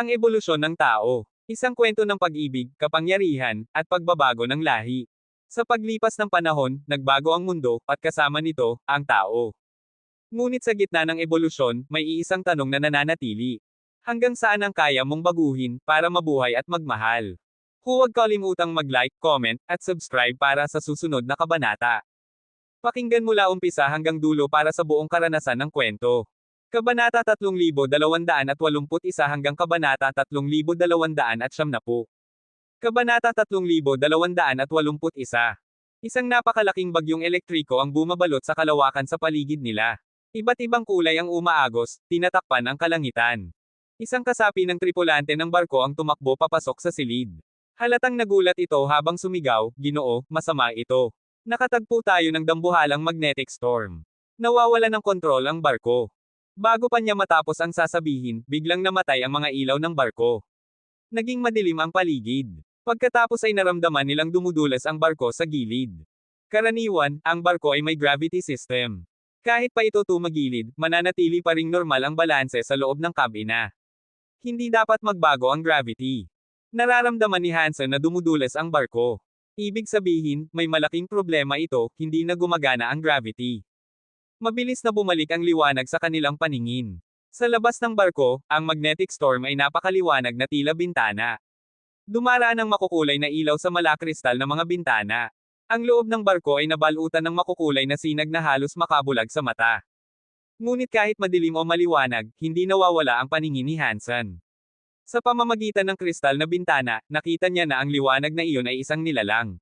Ang ebolusyon ng tao. Isang kwento ng pag-ibig, kapangyarihan, at pagbabago ng lahi. Sa paglipas ng panahon, nagbago ang mundo, at kasama nito, ang tao. Ngunit sa gitna ng ebolusyon, may iisang tanong na nananatili. Hanggang saan ang kaya mong baguhin, para mabuhay at magmahal? Huwag kalimutang mag-like, comment, at subscribe para sa susunod na kabanata. Pakinggan mula umpisa hanggang dulo para sa buong karanasan ng kwento. Kabanata 3281 hanggang Kabanata 3270. Kabanata 3281. Isang napakalaking bagyong elektriko ang bumabalot sa kalawakan sa paligid nila. Iba't ibang kulay ang umaagos, tinatakpan ang kalangitan. Isang kasapi ng tripulante ng barko ang tumakbo papasok sa silid. Halatang nagulat ito habang sumigaw, "Ginoo, masama ito. Nakatagpo tayo ng dambuhalang magnetic storm. Nawawala ng kontrol ang barko." Bago pa niya matapos ang sasabihin, biglang namatay ang mga ilaw ng barko. Naging madilim ang paligid. Pagkatapos ay naramdaman nilang dumudulas ang barko sa gilid. Karaniwan, ang barko ay may gravity system. Kahit pa ito tumagilid, mananatili pa ring normal ang balanse sa loob ng kabina. Hindi dapat magbago ang gravity. Nararamdaman ni Hansen na dumudulas ang barko. Ibig sabihin, may malaking problema ito, hindi na gumagana ang gravity. Mabilis na bumalik ang liwanag sa kanilang paningin. Sa labas ng barko, ang magnetic storm ay napakaliwanag na tila bintana. Dumaraan ang makukulay na ilaw sa malakristal na mga bintana. Ang loob ng barko ay nabalutan ng makukulay na sinag na halos makabulag sa mata. Ngunit kahit madilim o maliwanag, hindi nawawala ang paningin ni Hansen. Sa pamamagitan ng kristal na bintana, nakita niya na ang liwanag na iyon ay isang nilalang.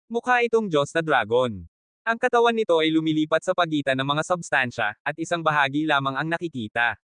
Mukha itong Diyos na dragon. Ang katawan nito ay lumilipat sa pagitan ng mga substansya, at isang bahagi lamang ang nakikita.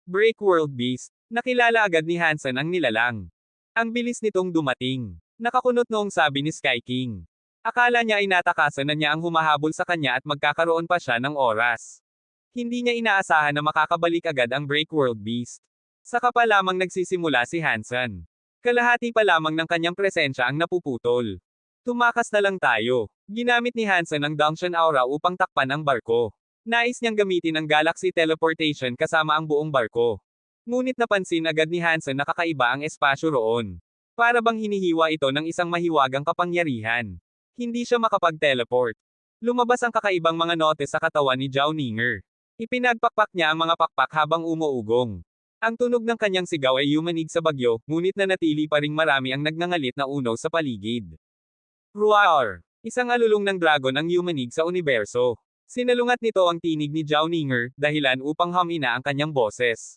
Breakworld Beast. Nakilala agad ni Hansen ang nilalang. Ang bilis nitong dumating. Nakakunot noong sabi ni Sky King. Akala niya ay natakasan na niya ang humahabol sa kanya at magkakaroon pa siya ng oras. Hindi niya inaasahan na makakabalik agad ang Breakworld Beast. Saka pa lamang nagsisimula si Hansen. Kalahati pa lamang ng kanyang presensya ang napuputol. Tumakas na lang tayo. Ginamit ni Hansen ang Dunction Aura upang takpan ang barko. Nais niyang gamitin ang Galaxy Teleportation kasama ang buong barko. Ngunit napansin agad ni Hansen na kakaiba ang espasyo roon. Para bang hinihiwa ito ng isang mahiwagang kapangyarihan. Hindi siya makapag-teleport. Lumabas ang kakaibang mga notes sa katawan ni Zhao Ninger. Ipinagpakpak niya ang mga pakpak habang umuugong. Ang tunog ng kanyang sigaw ay yumanig sa bagyo, ngunit nanatili pa ring marami ang nagngangalit na uno sa paligid. Roar! Isang alulong ng dragon ang yumanig sa universo. Sinalungat nito ang tinig ni Zhao Ninger, dahilan upang humina ang kanyang boses.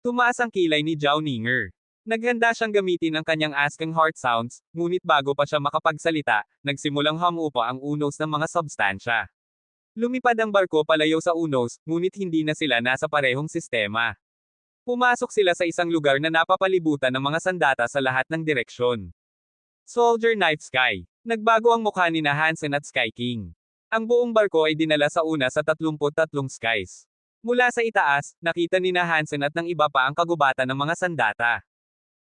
Tumaas ang kilay ni Zhao Ninger. Naghanda siyang gamitin ang kanyang asking heart sounds, ngunit bago pa siya makapagsalita, nagsimulang humupa ang unos ng mga substansya. Lumipad ang barko palayo sa unos, ngunit hindi na sila nasa parehong sistema. Pumasok sila sa isang lugar na napapalibutan ng mga sandata sa lahat ng direksyon. Soldier Night Sky. Nagbago ang mukha ni Hansen at Sky King. Ang buong barko ay dinala sa una sa 33 skies. Mula sa itaas, nakita ni Hansen at ng iba pa ang kagubatan ng mga sandata.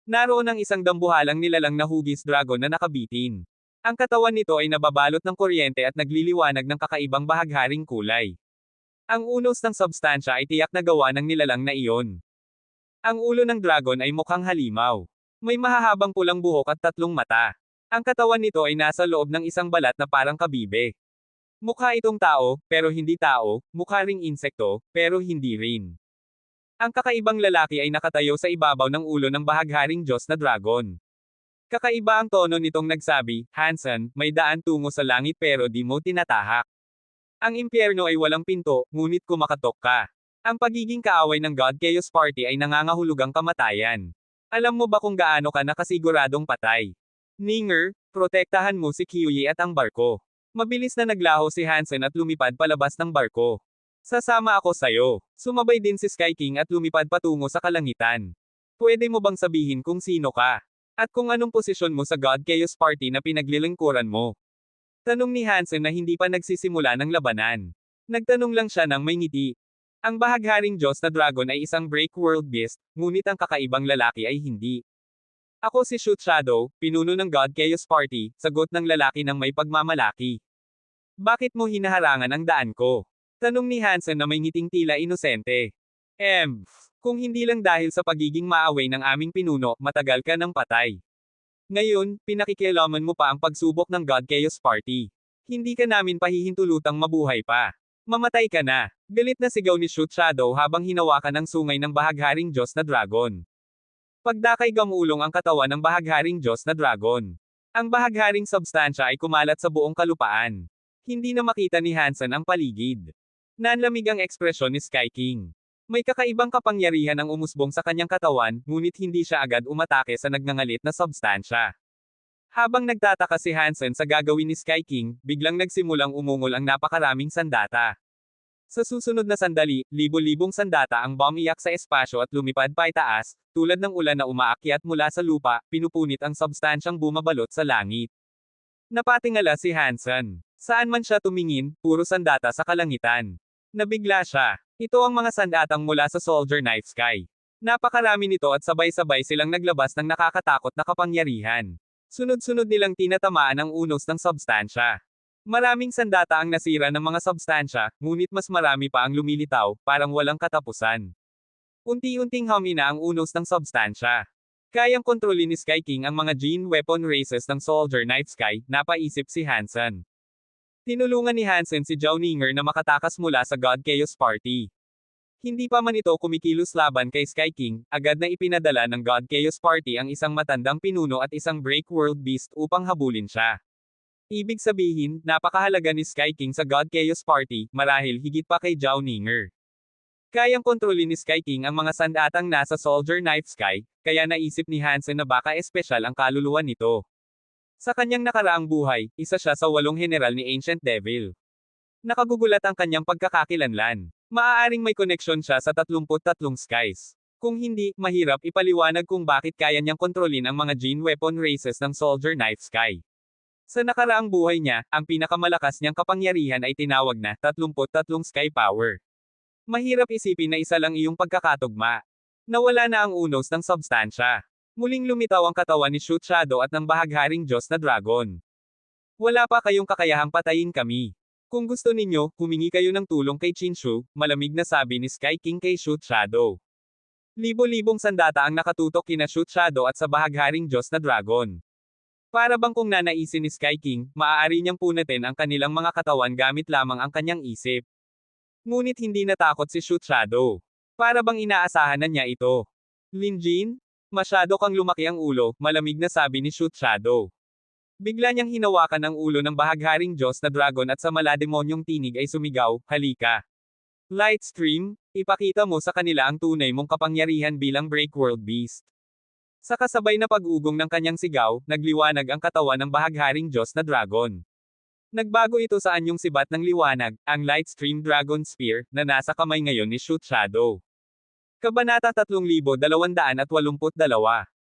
Naroon ang isang dambuhalang nilalang na hugis dragon na nakabitin. Ang katawan nito ay nababalot ng kuryente at nagliliwanag ng kakaibang bahagharing kulay. Ang unos ng substansya ay tiyak na gawa ng nilalang na iyon. Ang ulo ng dragon ay mukhang halimaw. May mahahabang pulang buhok at 3 mata. Ang katawan nito ay nasa loob ng isang balat na parang kabibe. Mukha itong tao, pero hindi tao, mukha ring insekto, pero hindi rin. Ang kakaibang lalaki ay nakatayo sa ibabaw ng ulo ng bahagharing Diyos na dragon. Kakaiba ang tono nitong nagsabi, "Hansen, may daan tungo sa langit pero di mo tinatahak. Ang impyerno ay walang pinto, ngunit kumakatok ka. Ang pagiging kaaway ng God Chaos Party ay nangangahulugang kamatayan. Alam mo ba kung gaano ka nakasiguradong patay? Ninger, protektahan mo si Kyuyi at ang barko." Mabilis na naglaho si Hansen at lumipad palabas ng barko. "Sasama ako sayo." Sumabay din si Sky King at lumipad patungo sa kalangitan. "Pwede mo bang sabihin kung sino ka? At kung anong posisyon mo sa God Chaos Party na pinaglilingkuran mo?" Tanong ni Hansen na hindi pa nagsisimula ng labanan. Nagtanong lang siya ng may ngiti. Ang bahagharing Diyos na dragon ay isang Breakworld Beast, ngunit ang kakaibang lalaki ay hindi. "Ako si Shoot Shadow, pinuno ng God Chaos Party," sagot ng lalaki ng may pagmamalaki. "Bakit mo hinaharangan ang daan ko?" Tanong ni Hansen na may ngiting tila inosente. Kung hindi lang dahil sa pagiging maaway ng aming pinuno, matagal ka ng patay. Ngayon, pinakikialaman mo pa ang pagsubok ng God Chaos Party. Hindi ka namin pahihintulutang mabuhay pa. Mamatay ka na. Galit na sigaw ni Shoot Shadow habang hinawakan ang sungay ng bahagharing Diyos na dragon. Pagdakay gamulong ang katawan ng bahagharing Diyos na dragon. Ang bahagharing substansya ay kumalat sa buong kalupaan. Hindi na makita ni Hansen ang paligid. Nanlamig ang ekspresyon ni Sky King. May kakaibang kapangyarihan ang umusbong sa kanyang katawan, ngunit hindi siya agad umatake sa nagngangalit na substansya. Habang nagtataka si Hansen sa gagawin ni Sky King, biglang nagsimulang umungol ang napakaraming sandata. Sa susunod na sandali, libo-libong sandata ang bumiyak sa espasyo at lumipad paitaas, tulad ng ulan na umaakyat mula sa lupa, pinupunit ang substansyang bumabalot sa langit. Napatingala si Hansen. Saan man siya tumingin, puro sandata sa kalangitan. Nabigla siya. Ito ang mga sandatang mula sa Soldier Knife Sky. Napakarami nito at sabay-sabay silang naglabas ng nakakatakot na kapangyarihan. Sunod-sunod nilang tinatamaan ang unos ng substansya. Maraming sandata ang nasira ng mga substansya, ngunit mas marami pa ang lumilitaw, parang walang katapusan. Unti-unting humina ang unos ng substansya. Kayang kontrolin ni Sky King ang mga gene weapon races ng Soldier Knife Sky, napaisip si Hansen. Tinulungan ni Hansen si Zhao Ninger na makatakas mula sa God Chaos Party. Hindi pa man ito kumikilos laban kay Sky King, agad na ipinadala ng God Chaos Party ang isang matandang pinuno at isang Break World Beast upang habulin siya. Ibig sabihin, napakahalaga ni Sky King sa God Chaos Party, marahil higit pa kay Zhao Ninger. Kayang kontrolin ni Sky King ang mga sandatang nasa Soldier Knife Sky, kaya naisip ni Hansen na baka espesyal ang kaluluwa nito. Sa kanyang nakaraang buhay, isa siya sa 8 general ni Ancient Devil. Nakagugulat ang kanyang pagkakakilanlan. Maaaring may koneksyon siya sa 33 skies. Kung hindi, mahirap ipaliwanag kung bakit kaya niyang kontrolin ang mga gene weapon races ng Soldier Knife Sky. Sa nakaraang buhay niya, ang pinakamalakas niyang kapangyarihan ay tinawag na 33 Sky Power. Mahirap isipin na isa lang iyong pagkakatugma. Nawala na ang unos ng substansya. Muling lumitaw ang katawan ni Shoot Shadow at ng bahagharing Diyos na dragon. Wala pa kayong kakayahang patayin kami. Kung gusto ninyo, humingi kayo ng tulong kay Chinshu, malamig na sabi ni Sky King kay Shoot Shadow. Libo-libong sandata ang nakatutok kina Shoot Shadow at sa bahagharing Diyos na dragon. Para bang kung nanaisin ni Sky King, maaari niyang punatin ang kanilang mga katawan gamit lamang ang kanyang isip. Ngunit hindi natakot si Shoot Shadow. Para bang inaasahan na niya ito. Lin Jin? Masyado kang lumaki ang ulo, malamig na sabi ni Shoot Shadow. Bigla niyang hinawakan ang ulo ng bahagharing Diyos na dragon at sa malademonyong tinig ay sumigaw, halika. Lightstream, ipakita mo sa kanila ang tunay mong kapangyarihan bilang Breakworld Beast. Sa kasabay na pag-ugong ng kanyang sigaw, nagliwanag ang katawan ng bahagharing Diyos na dragon. Nagbago ito sa anyong sibat ng liwanag, ang Lightstream Dragon Spear, na nasa kamay ngayon ni Shoot Shadow. Kabanata 3282.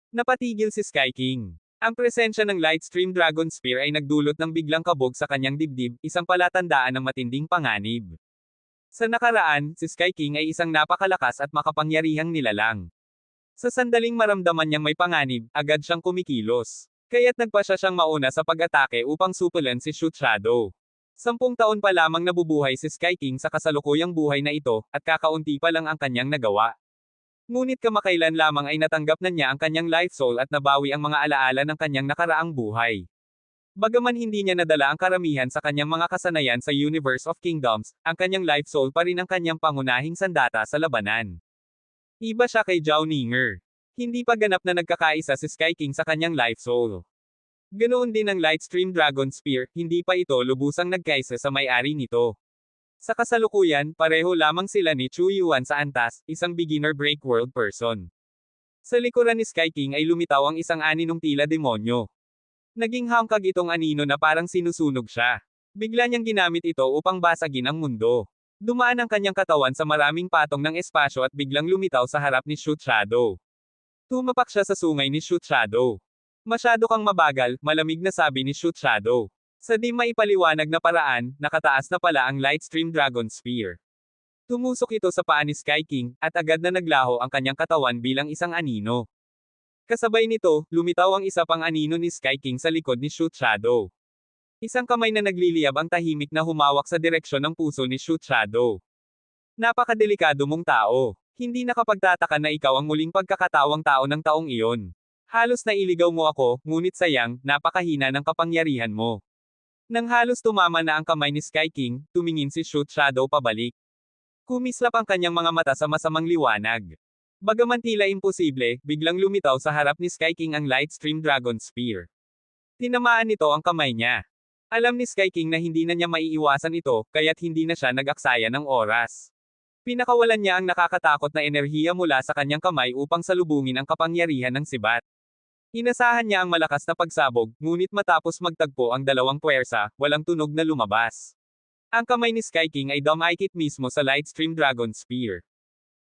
Napatigil si Sky King. Ang presensya ng Lightstream Dragon Spear ay nagdulot ng biglang kabog sa kanyang dibdib, isang palatandaan ng matinding panganib. Sa nakaraan, si Sky King ay isang napakalakas at makapangyarihang nilalang. Sa sandaling maramdaman niyang may panganib, agad siyang kumikilos. Kaya't nagpasya siyang mauna sa pag-atake upang supulan si Shoot Shadow. 10 taon pa lamang nabubuhay si Sky King sa kasalukuyang buhay na ito, at kakaunti pa lang ang kanyang nagawa. Ngunit kamakailan lamang ay natanggap na niya ang kanyang life soul at nabawi ang mga alaala ng kanyang nakaraang buhay. Bagaman hindi niya nadala ang karamihan sa kanyang mga kasanayan sa Universe of Kingdoms, ang kanyang life soul pa rin ang kanyang pangunahing sandata sa labanan. Iba siya kay Zhao Ninger. Hindi pa ganap na nagkakaisa si Sky King sa kanyang life soul. Ganoon din ang Lightstream Dragon Spear, hindi pa ito lubusang nagkaisa sa may-ari nito. Sa kasalukuyan, pareho lamang sila ni Chu Yuan sa antas, isang beginner Breakworld person. Sa likuran ni Sky King ay lumitaw ang isang aninong tila demonyo. Naging hangkag itong anino na parang sinusunog siya. Bigla niyang ginamit ito upang basagin ang mundo. Dumaan ang kanyang katawan sa maraming patong ng espasyo at biglang lumitaw sa harap ni Shoot Shadow. Tumapak siya sa sungay ni Shoot Shadow. Masyado kang mabagal, malamig na sabi ni Shoot Shadow. Sa di maipaliwanag na paraan, nakataas na pala ang Lightstream Dragon Spear. Tumusok ito sa paa ni Sky King, at agad na naglaho ang kanyang katawan bilang isang anino. Kasabay nito, lumitaw ang isa pang anino ni Sky King sa likod ni Shoot Shadow. Isang kamay na nagliliyab ang tahimik na humawak sa direksyon ng puso ni Shoot Shadow. Napakadelikado mong tao. Hindi nakapagtataka na ikaw ang muling pagkakatawang tao ng taong iyon. Halos nailigaw mo ako, ngunit sayang, napakahina ng kapangyarihan mo. Nang halos tumama na ang kamay ni Sky King, tumingin si Shoot Shadow pabalik. Kumislap ang kanyang mga mata sa masamang liwanag. Bagaman tila imposible, biglang lumitaw sa harap ni Sky King ang Lightstream Dragon Spear. Tinamaan nito ang kamay niya. Alam ni Sky King na hindi na niya maiiwasan ito, kaya't hindi na siya nag-aksaya ng oras. Pinakawalan niya ang nakakatakot na enerhiya mula sa kanyang kamay upang salubungin ang kapangyarihan ng sibat. Inasahan niya ang malakas na pagsabog, ngunit matapos magtagpo ang dalawang puwersa, walang tunog na lumabas. Ang kamay ni Sky King ay dumaikit mismo sa Lightstream Dragon Spear.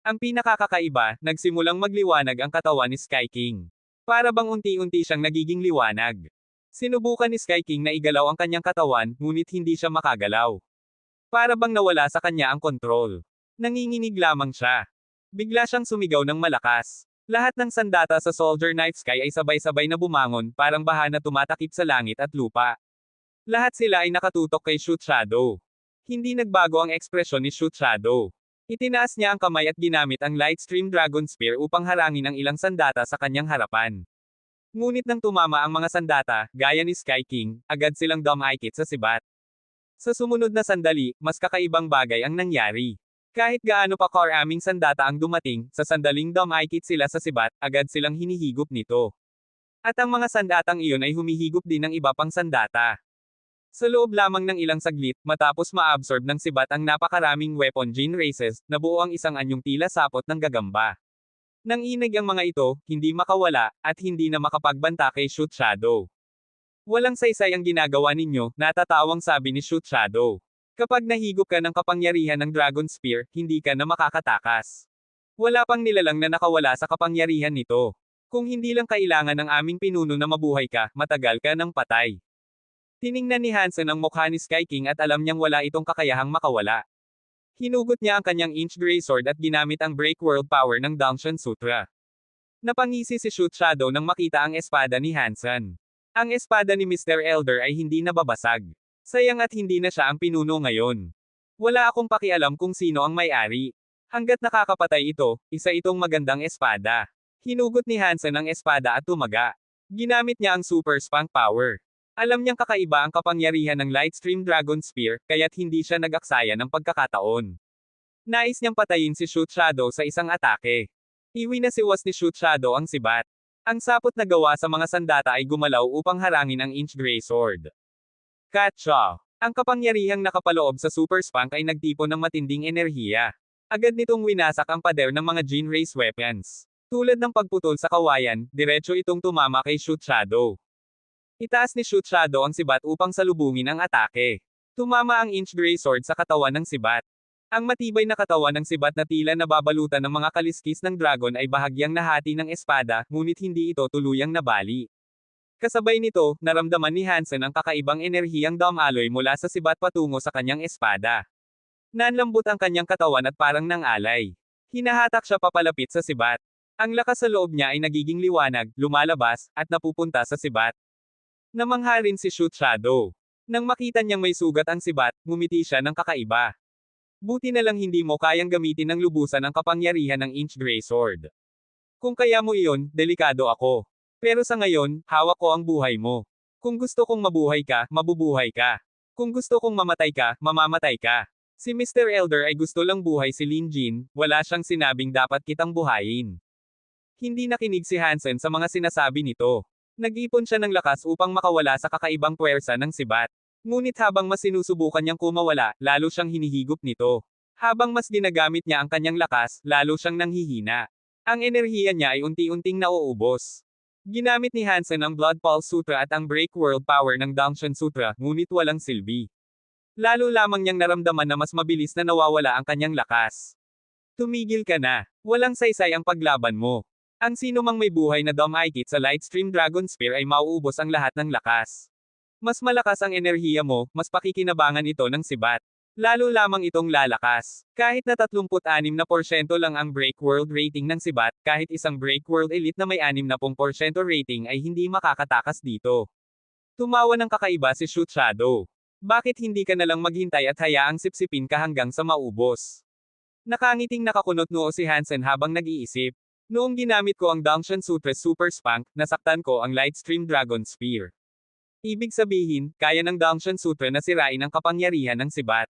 Ang pinakakakaiba, nagsimulang magliwanag ang katawan ni Sky King. Para bang unti-unti siyang nagiging liwanag. Sinubukan ni Sky King na igalaw ang kanyang katawan, ngunit hindi siya makagalaw. Para bang nawala sa kanya ang kontrol. Nanginginig lamang siya. Bigla siyang sumigaw ng malakas. Lahat ng sandata sa Soldier Knife Sky ay sabay-sabay na bumangon, parang baha na tumatakip sa langit at lupa. Lahat sila ay nakatutok kay Shoot Shadow. Hindi nagbago ang ekspresyon ni Shoot Shadow. Itinaas niya ang kamay at ginamit ang Lightstream Dragon Spear upang harangin ang ilang sandata sa kanyang harapan. Ngunit nang tumama ang mga sandata, gaya ni Sky King, agad silang dumaikit sa sibat. Sa sumunod na sandali, mas kakaibang bagay ang nangyari. Kahit gaano pa karaming sandata ang dumating, sa sandaling dumaikit sila sa sibat, agad silang hinihigop nito. At ang mga sandatang iyon ay humihigop din ng iba pang sandata. Sa loob lamang ng ilang saglit, matapos ma-absorb ng sibat ang napakaraming weapon gene races, nabuo ang isang anyong tila sapot ng gagamba. Nang inig ang mga ito, hindi makawala, at hindi na makapagbanta kay Shoot Shadow. Walang saysay ang ginagawa ninyo, natatawang sabi ni Shoot Shadow. Kapag nahigop ka ng kapangyarihan ng Dragon Spear, hindi ka na makakatakas. Wala pang nilalang na nakawala sa kapangyarihan nito. Kung hindi lang kailangan ng aming pinuno na mabuhay ka, matagal ka ng patay. Tiningnan ni Hansen ang mukha ni Sky King at alam niyang wala itong kakayahang makawala. Hinugot niya ang kanyang Inch Grey Sword at ginamit ang Break World Power ng Dangshan Sutra. Napangisi si Shoot Shadow nang makita ang espada ni Hansen. Ang espada ni Mr. Elder ay hindi nababasag. Sayang at hindi na siya ang pinuno ngayon. Wala akong pakialam kung sino ang may-ari. Hanggat nakakapatay ito, isa itong magandang espada. Hinugot ni Hansen ang espada at tumaga. Ginamit niya ang Super Spunk Power. Alam niyang kakaiba ang kapangyarihan ng Lightstream Dragon Spear, kaya't hindi siya nag-aksaya ng pagkakataon. Nais niyang patayin si Shoot Shadow sa isang atake. Iwinasiwas ni Shoot Shadow ang sibat. Ang sapot na gawa sa mga sandata ay gumalaw upang harangin ang Inch Grey Sword. Katsa! Ang kapangyarihang nakapaloob sa Super Spunk ay nagtipon ng matinding enerhiya. Agad nitong winasak ang pader ng mga Gene Race weapons. Tulad ng pagputol sa kawayan, diretso itong tumama kay Shoot Shadow. Itaas ni Shoot Shadow ang sibat upang salubungin ang atake. Tumama ang Inch Grey Sword sa katawan ng sibat. Ang matibay na katawan ng sibat na tila nababalutan ng mga kaliskis ng dragon ay bahagyang nahati ng espada, ngunit hindi ito tuluyang nabali. Kasabay nito, naramdaman ni Hansen ang kakaibang enerhiyang dumaloy mula sa sibat patungo sa kanyang espada. Nanlambot ang kanyang katawan at parang nangalay. Hinahatak siya papalapit sa sibat. Ang lakas sa loob niya ay nagiging liwanag, lumalabas, at napupunta sa sibat. Namangha rin si Shoot Shadow. Nang makita niyang may sugat ang sibat, ngumiti siya ng kakaiba. Buti na lang hindi mo kayang gamitin ng lubusan ang kapangyarihan ng Inch Grey Sword. Kung kaya mo iyon, delikado ako. Pero sa ngayon, hawak ko ang buhay mo. Kung gusto kong mabuhay ka, mabubuhay ka. Kung gusto kong mamatay ka, mamamatay ka. Si Mr. Elder ay gusto lang buhay si Lin Jin, wala siyang sinabing dapat kitang buhayin. Hindi nakinig si Hansen sa mga sinasabi nito. Nag-ipon siya ng lakas upang makawala sa kakaibang puwersa ng sibat. Ngunit habang mas sinusubukan niyang kumawala, lalo siyang hinihigop nito. Habang mas ginagamit niya ang kanyang lakas, lalo siyang nanghihina. Ang enerhiya niya ay unti-unting nauubos. Ginamit ni Hansen ang Blood Pulse Sutra at ang Break World Power ng Dangshan Sutra, ngunit walang silbi. Lalo lamang niyang naramdaman na mas mabilis na nawawala ang kanyang lakas. Tumigil ka na. Walang saysay ang paglaban mo. Ang sino mang may buhay na dumaikit sa Lightstream Dragon Spear ay mauubos ang lahat ng lakas. Mas malakas ang enerhiya mo, mas pakikinabangan ito ng sibat. Lalo lamang itong lalakas. Kahit na 36% lang ang Break World rating ng sibat, kahit isang Break World Elite na may 60% rating ay hindi makakatakas dito. Tumawa ng kakaiba si Shoot Shadow. Bakit hindi ka nalang maghintay at hayaang sipsipin ka hanggang sa maubos? Nakangiting nakakunot noo si Hansen habang nag-iisip. Noong ginamit ko ang Dangshan Sutra Super Spank, nasaktan ko ang Lightstream Dragon Spear. Ibig sabihin, kaya ng Dangshan Sutra na sirain ang kapangyarihan ng sibat.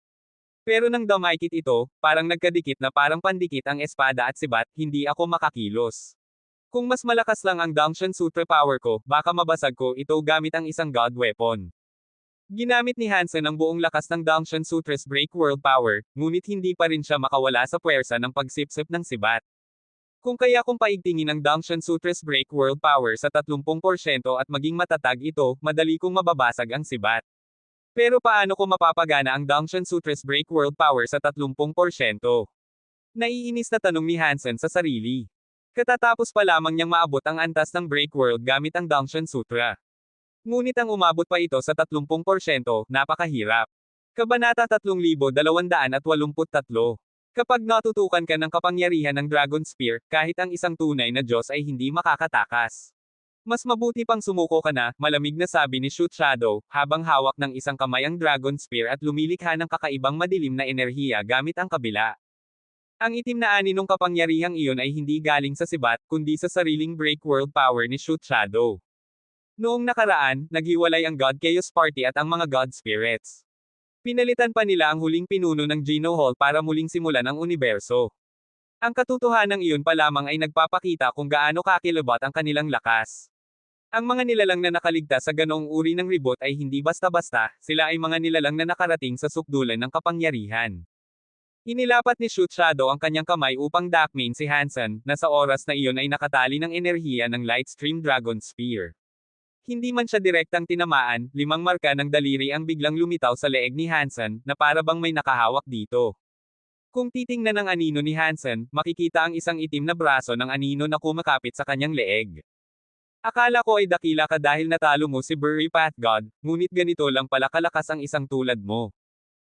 Pero nang damakit ito, parang nagkadikit na parang pandikit ang espada at sibat, hindi ako makakilos. Kung mas malakas lang ang Dangshan Sutra power ko, baka mabasag ko ito gamit ang isang god weapon. Ginamit ni Hansen ang buong lakas ng Dangshan Sutra's Break World Power, ngunit hindi pa rin siya makawala sa puwersa ng pagsipsip ng sibat. Kung paigtingin ang Dangshan Sutra's Break World Power sa 30% at maging matatag ito, madali kong mababasag ang sibat. Pero paano ko mapapagana ang Dangshan Sutra's Break World Power sa 30%? Naiinis na tanong ni Hansen sa sarili. Katatapos pa lamang niyang maabot ang antas ng Break World gamit ang Dangshan Sutra. Ngunit ang umabot pa ito sa 30%, napakahirap. Kabanata 3283. Kapag natutukan ka ng kapangyarihan ng Dragon Spear, kahit ang isang tunay na Diyos ay hindi makakatakas. Mas mabuti pang sumuko ka na, malamig na sabi ni Shoot Shadow, habang hawak ng isang kamay ang Dragon Spear at lumilikha ng kakaibang madilim na enerhiya gamit ang kabila. Ang itim na ani ng kapangyarihang iyon ay hindi galing sa sibat, kundi sa sariling Break World Power ni Shoot Shadow. Noong nakaraan, naghiwalay ang God Chaos Party at ang mga God Spirits. Pinalitan pa nila ang huling pinuno ng Geno Hall para muling simulan ang universo. Ang katotohanan iyon pa lamang ay nagpapakita kung gaano kakilabot ang kanilang lakas. Ang mga nilalang na nakaligtas sa ganoong uri ng reboot ay hindi basta-basta, sila ay mga nilalang na nakarating sa sukdulan ng kapangyarihan. Inilapat ni Shoot Shadow ang kanyang kamay upang dakmain si Hansen, na sa oras na iyon ay nakatali ng enerhiya ng Lightstream Dragon Spear. Hindi man siya direktang tinamaan, 5 marka ng daliri ang biglang lumitaw sa leeg ni Hansen, na para bang may nakahawak dito. Kung titingnan ng anino ni Hansen, makikita ang isang itim na braso ng anino na kumakapit sa kanyang leeg. Akala ko ay dakila ka dahil natalo mo si Burry Path God, ngunit ganito lang pala kalakas ang isang tulad mo.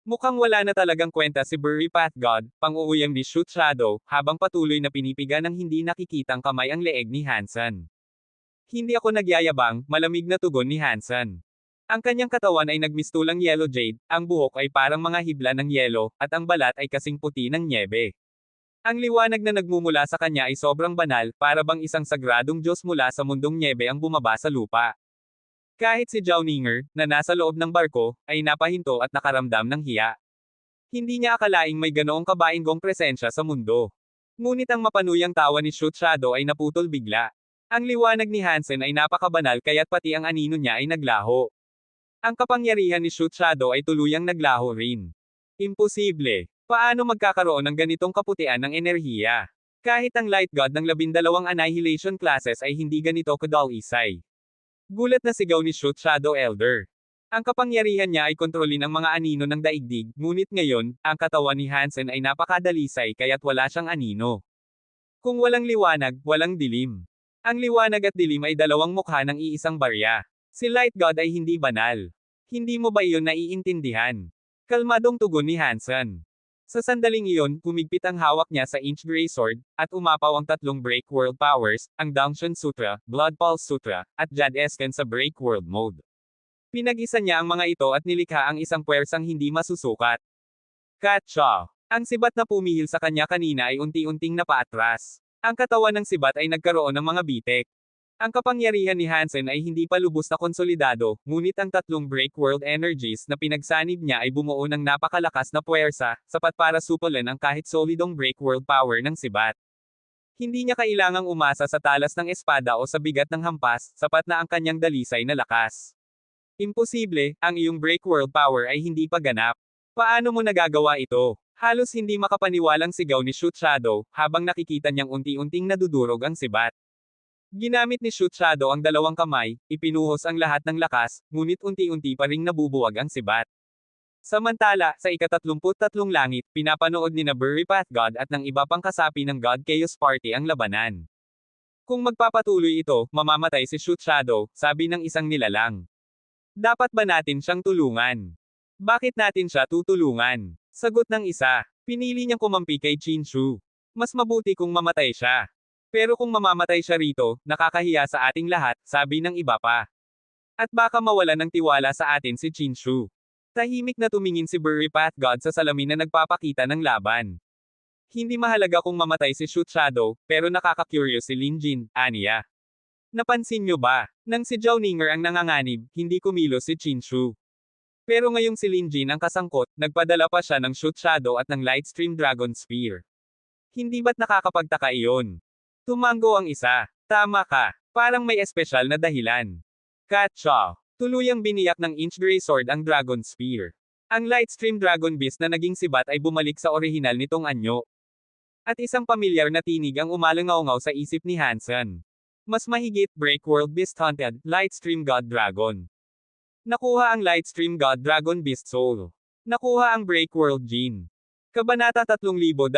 Mukhang wala na talagang kwenta si Burry Path God, pang-uuyam ni Shoot Shadow, habang patuloy na pinipiga ng hindi nakikitang kamay ang leeg ni Hansen. Hindi ako nagyayabang, malamig na tugon ni Hansen. Ang kanyang katawan ay nagmistulang yellow jade, ang buhok ay parang mga hibla ng yelo, at ang balat ay kasing puti ng nyebe. Ang liwanag na nagmumula sa kanya ay sobrang banal, para bang isang sagradong Diyos mula sa mundong nyebe ang bumaba sa lupa. Kahit si Zhao Ninger, na nasa loob ng barko, ay napahinto at nakaramdam ng hiya. Hindi niya akalaing may ganoong kabainggong presensya sa mundo. Ngunit ang mapanuyang tawa ni Shoot Shadow ay naputol bigla. Ang liwanag ni Hansen ay napakabanal kaya't pati ang anino niya ay naglaho. Ang kapangyarihan ni Shoot Shadow ay tuluyang naglaho rin. Imposible. Paano magkakaroon ng ganitong kaputian ng enerhiya? Kahit ang Light God ng 12 annihilation classes ay hindi ganito kadalisay. Gulat na sigaw ni Shoot Shadow Elder. Ang kapangyarihan niya ay kontrolin ang mga anino ng daigdig, ngunit ngayon, ang katawan ni Hansen ay napakadalisay kaya't wala siyang anino. Kung walang liwanag, walang dilim. Ang liwanag at dilim ay dalawang mukha ng iisang barya. Si Light God ay hindi banal. Hindi mo ba iyon naiintindihan? Kalmadong tugon ni Hansen. Sa sandaling iyon, kumigpit ang hawak niya sa Inch Grey Sword, at umapaw ang 3 Break World Powers, ang Dangshan Sutra, Blood Pulse Sutra, at Jad Esken sa Break World Mode. Pinag-isa niya ang mga ito at nilikha ang isang puwersang hindi masusukat. Katcha! Ang sibat na pumihil sa kanya kanina ay unti-unting napaatras. Ang katawan ng sibat ay nagkaroon ng mga bitek. Ang kapangyarihan ni Hansen ay hindi pa lubos na konsolidado, ngunit ang 3 Break World Energies na pinagsanib niya ay bumuo ng napakalakas na puwersa, sapat para supulan ang kahit solidong Break World Power ng sibat. Hindi niya kailangang umasa sa talas ng espada o sa bigat ng hampas, sapat na ang kanyang dalisay na lakas. Imposible, ang iyong Break World Power ay hindi pa ganap. Paano mo nagagawa ito? Halos hindi makapaniwalang sigaw ni Shoot Shadow, habang nakikita niyang unti-unting nadudurog ang sibat. Ginamit ni Shoot Shadow ang 2 kamay, ipinuhos ang lahat ng lakas, ngunit unti-unti pa ring nabubuwag ang sibat. Samantala, sa ika-33 langit, pinapanood ni na Burry Path God at ng iba pang kasapi ng God Chaos Party ang labanan. Kung magpapatuloy ito, mamamatay si Shoot Shadow, sabi ng isang nilalang. Dapat ba natin siyang tulungan? Bakit natin siya tutulungan? Sagot ng isa. Pinili niyang kumampi kay Chinchu. Mas mabuti kung mamatay siya. Pero kung mamamatay siya rito, nakakahiya sa ating lahat, sabi ng iba pa. At baka mawala ng tiwala sa atin si Chinchu. Tahimik na tumingin si Burry Path God sa salamin na nagpapakita ng laban. Hindi mahalaga kung mamatay si Shoot Shadow, pero nakaka-curious si Lin Jin, aniya. Napansin nyo ba? Nang si Zhao Ninger ang nanganganib, hindi kumilos si Qin Shu. Pero ngayong si Lin Jin ang kasangkot, nagpadala pa siya ng Shoot Shadow at ng Lightstream Dragon Spear. Hindi ba't nakakapagtaka iyon? Tumango ang isa. Tama ka. Parang may espesyal na dahilan. Katcha. Tuluyang biniyak ng Inch Grey Sword ang Dragon Spear. Ang Lightstream Dragon Beast na naging sibat ay bumalik sa orihinal nitong anyo. At isang pamilyar na tinig ang umalangaw-ngaw sa isip ni Hansen. Mas mahigit, Breakworld Beast Hunted, Lightstream God Dragon. Nakuha ang Lightstream God Dragon Beast Soul. Nakuha ang Breakworld Gene. Kabanata 3284.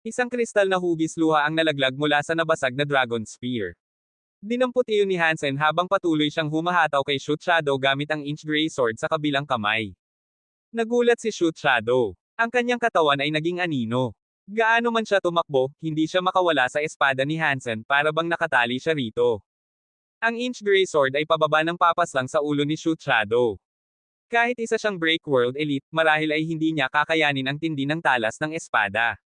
Isang kristal na hugis luha ang nalaglag mula sa nabasag na Dragon Spear. Dinampot iyon ni Hansen habang patuloy siyang humahataw kay Shoot Shadow gamit ang Inch Grey Sword sa kabilang kamay. Nagulat si Shoot Shadow. Ang kanyang katawan ay naging anino. Gaano man siya tumakbo, hindi siya makawala sa espada ni Hansen para bang nakatali siya rito. Ang Inch Grey Sword ay pababa ng papas lang sa ulo ni Shoot Shadow. Kahit isa siyang Breakworld Elite, marahil ay hindi niya kakayanin ang tindi ng talas ng espada.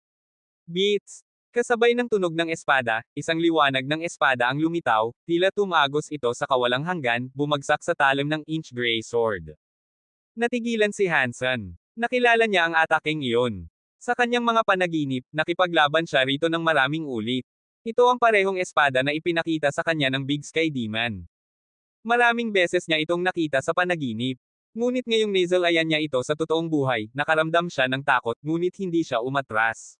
Beats! Kasabay ng tunog ng espada, isang liwanag ng espada ang lumitaw, tila tumagos ito sa kawalang hanggan, bumagsak sa talim ng Inch Grey Sword. Natigilan si Hansen. Nakilala niya ang ataking iyon. Sa kanyang mga panaginip, nakipaglaban siya rito ng maraming ulit. Ito ang parehong espada na ipinakita sa kanya ng Big Sky Demon. Maraming beses niya itong nakita sa panaginip. Ngunit ngayong nasalayan niya ito sa totoong buhay, nakaramdam siya ng takot, ngunit hindi siya umatras.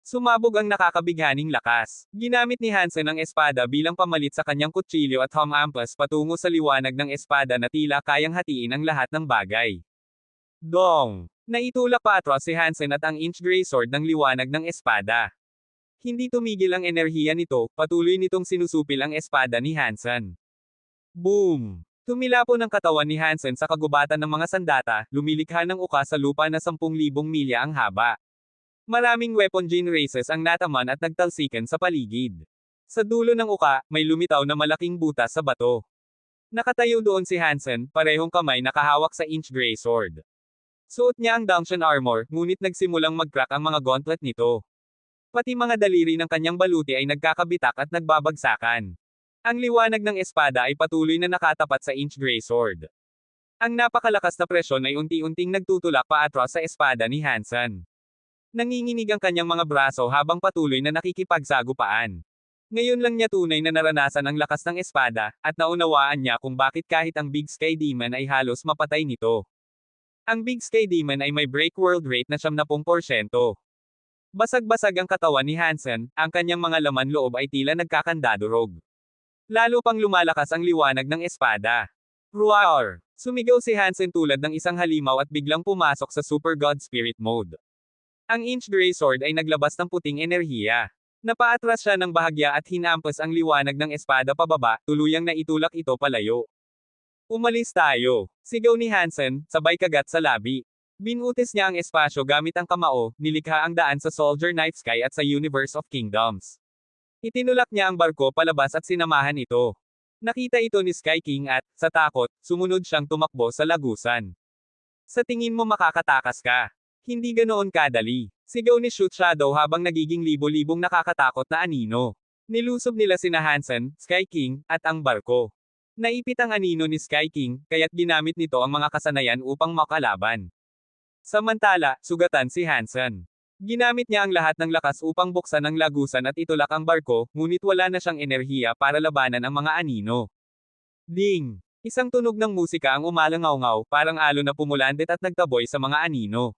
Sumabog ang nakakabighaning lakas. Ginamit ni Hansen ang espada bilang pamalit sa kanyang kutsilyo at humampas patungo sa liwanag ng espada na tila kayang hatiin ang lahat ng bagay. Dong! Naitulak pa atras si Hansen at ang Inch Grey Sword ng liwanag ng espada. Hindi tumigil ang enerhiya nito, patuloy nitong sinusupil ang espada ni Hansen. Boom! Tumilapon ang katawan ni Hansen sa kagubatan ng mga sandata, lumilikha ng uka sa lupa na 10,000 milya ang haba. Maraming weapon gene races ang nataman at nagtalsikan sa paligid. Sa dulo ng uka, may lumitaw na malaking butas sa bato. Nakatayo doon si Hansen, parehong kamay nakahawak sa Inch Grey Sword. Suot niya ang Dunction Armor, ngunit nagsimulang mag-crack ang mga gauntlet nito. Pati mga daliri ng kanyang baluti ay nagkakabitak at nagbabagsakan. Ang liwanag ng espada ay patuloy na nakatapat sa Inch Grey Sword. Ang napakalakas na presyon ay unti-unting nagtutulak pa atras sa espada ni Hansen. Nanginginig ang kanyang mga braso habang patuloy na nakikipagsagupaan. Ngayon lang niya tunay na naranasan ang lakas ng espada, at naunawaan niya kung bakit kahit ang Big Sky Demon ay halos mapatay nito. Ang Big Sky Demon ay may break-world rate na 70%. Basag-basag ang katawan ni Hansen, ang kanyang mga laman loob ay tila nagkakandadurog. Lalo pang lumalakas ang liwanag ng espada. Roar! Sumigaw si Hansen tulad ng isang halimaw at biglang pumasok sa Super God Spirit Mode. Ang Inch Grey Sword ay naglabas ng puting enerhiya. Napaatras siya ng bahagya at hinampas ang liwanag ng espada pababa, tuluyang naitulak ito palayo. Umalis tayo! Sigaw ni Hansen, sabay kagat sa labi. Binutis niya ang espasyo gamit ang kamao, nilikha ang daan sa Soldier Night Sky at sa Universe of Kingdoms. Itinulak niya ang barko palabas at sinamahan ito. Nakita ito ni Sky King at, sa takot, sumunod siyang tumakbo sa lagusan. Sa tingin mo makakatakas ka? Hindi ganoon kadali. Sigaw ni Shoot Shadow habang nagiging libo-libong nakakatakot na anino. Nilusob nila sina Hansen, Sky King, at ang barko. Naipit ang anino ni Sky King, kaya't ginamit nito ang mga kasanayan upang makalaban. Samantala, sugatan si Hansen. Ginamit niya ang lahat ng lakas upang buksan ang lagusan at itulak ang barko, ngunit wala na siyang enerhiya para labanan ang mga anino. Ding! Isang tunog ng musika ang umalangaw-ngaw, parang alon na pumulandit at nagtaboy sa mga anino.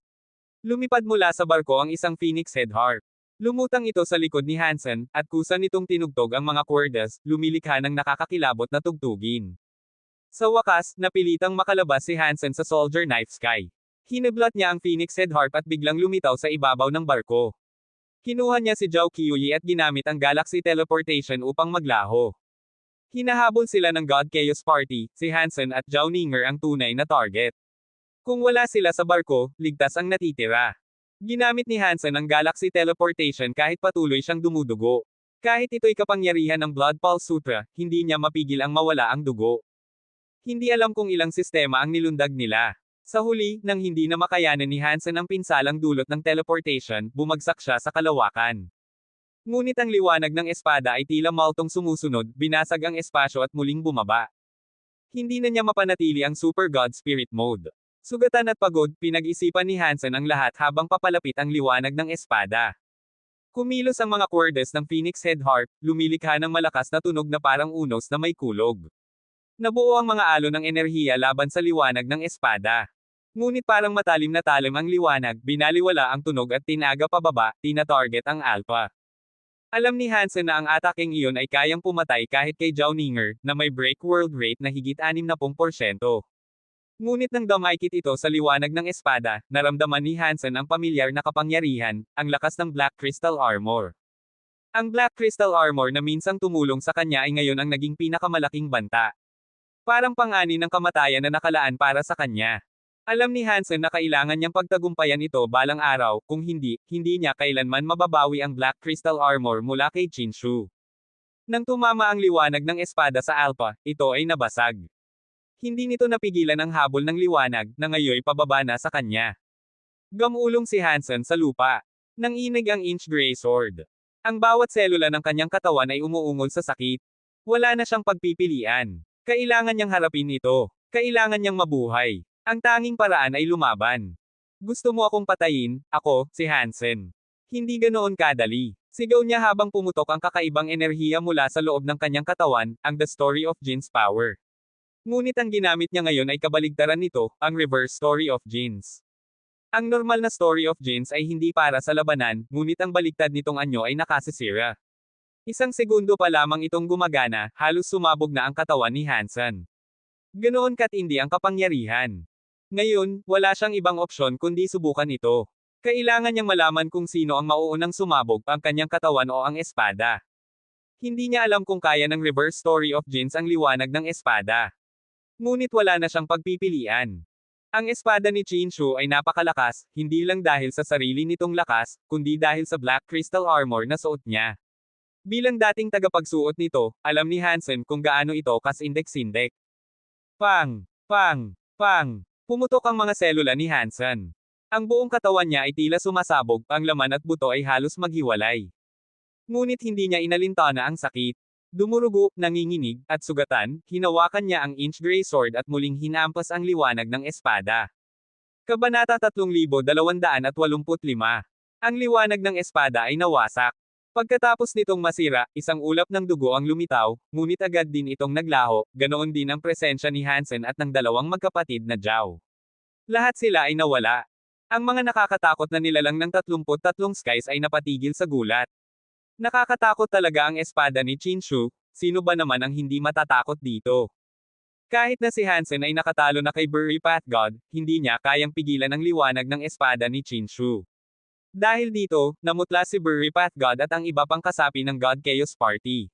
Lumipad mula sa barko ang isang Phoenix Head Harp. Lumutang ito sa likod ni Hansen, at kusa nitong tinugtog ang mga kwerdas, lumilikha ng nakakakilabot na tugtugin. Sa wakas, napilitang makalabas si Hansen sa Soldier Night Sky. Hinablat niya ang Phoenix Head Harp at biglang lumitaw sa ibabaw ng barko. Kinuha niya si Zhao Qiuyi at ginamit ang Galaxy Teleportation upang maglaho. Hinahabol sila ng God Chaos Party, si Hansen at Zhao Ninger ang tunay na target. Kung wala sila sa barko, ligtas ang natitira. Ginamit ni Hansen ang Galaxy Teleportation kahit patuloy siyang dumudugo. Kahit ito'y kapangyarihan ng Blood Pulse Sutra, hindi niya mapigil ang mawala ang dugo. Hindi alam kung ilang sistema ang nilundag nila. Sa huli, nang hindi na makayanan ni Hansen ang pinsalang dulot ng teleportation, bumagsak siya sa kalawakan. Ngunit ang liwanag ng espada ay tila maltong sumusunod, binasag ang espasyo at muling bumaba. Hindi na niya mapanatili ang Super God Spirit Mode. Sugatan at pagod, pinag-isipan ni Hansen ang lahat habang papalapit ang liwanag ng espada. Kumilos ang mga kwerdes ng Phoenix Head Harp, lumilikha ng malakas na tunog na parang unos na may kulog. Nabuo ang mga alon ng enerhiya laban sa liwanag ng espada. Ngunit parang matalim na talim ang liwanag, binaliwala ang tunog at tinaga pababa, tina-target ang Alpha. Alam ni Hansen na ang ataking iyon ay kayang pumatay kahit kay Zhao Ninger, na may break world rate na higit 60%. Ngunit nang dumaikit ito sa liwanag ng espada, naramdaman ni Hansen ang pamilyar na kapangyarihan, ang lakas ng Black Crystal Armor. Ang Black Crystal Armor na minsang tumulong sa kanya ay ngayon ang naging pinakamalaking banta. Parang pang-ani ng kamatayan na nakalaan para sa kanya. Alam ni Hansen na kailangan niyang pagtagumpayan ito balang araw, kung hindi, hindi niya kailanman mababawi ang Black Crystal Armor mula kay Chinshu. Nang tumama ang liwanag ng espada sa Alpha, ito ay nabasag. Hindi nito napigilan ang habol ng liwanag, na ngayoy pababa na sa kanya. Gamulong si Hansen sa lupa. Nang inig ang Inch Grey Sword. Ang bawat selula ng kanyang katawan ay umuungol sa sakit. Wala na siyang pagpipilian. Kailangan niyang harapin ito. Kailangan niyang mabuhay. Ang tanging paraan ay lumaban. Gusto mo akong patayin, ako, si Hansen. Hindi ganoon kadali. Sigaw niya habang pumutok ang kakaibang enerhiya mula sa loob ng kanyang katawan, ang The Story of Jin's Power. Ngunit ang ginamit niya ngayon ay kabaligtaran nito, ang Reverse Story of Jins. Ang normal na Story of Jins ay hindi para sa labanan, ngunit ang baligtad nitong anyo ay nakasisira. Isang segundo pa lamang itong gumagana, halos sumabog na ang katawan ni Hansen. Ganoon katindi ang kapangyarihan. Ngayon, wala siyang ibang opsyon kundi subukan ito. Kailangan niyang malaman kung sino ang mauunang sumabog, ang kanyang katawan o ang espada. Hindi niya alam kung kaya ng Reverse Story of Jins ang liwanag ng espada. Ngunit wala na siyang pagpipilian. Ang espada ni Chinshu ay napakalakas, hindi lang dahil sa sarili nitong lakas, kundi dahil sa Black Crystal Armor na suot niya. Bilang dating tagapagsuot nito, alam ni Hansen kung gaano ito kasindek-sindek. Pang! Pang! Pang! Pumutok ang mga selula ni Hansen. Ang buong katawan niya ay tila sumasabog, ang laman at buto ay halos maghiwalay. Ngunit hindi niya inalintana ang sakit. Dumurugo, nanginginig, at sugatan, hinawakan niya ang Inch Grey Sword at muling hinampas ang liwanag ng espada. Kabanata 3285. Ang liwanag ng espada ay nawasak. Pagkatapos nitong masira, isang ulap ng dugo ang lumitaw, ngunit agad din itong naglaho, ganoon din ang presensya ni Hansen at ng dalawang magkapatid na Zhao. Lahat sila ay nawala. Ang mga nakakatakot na nilalang ng 33 skies ay napatigil sa gulat. Nakakatakot talaga ang espada ni Chinshu, sino ba naman ang hindi matatakot dito? Kahit na si Hansen ay nakatalo na kay Burry Path God, hindi niya kayang pigilan ang liwanag ng espada ni Chinshu. Dahil dito, namutla si Burry Path God at ang iba pang kasapi ng God Chaos Party.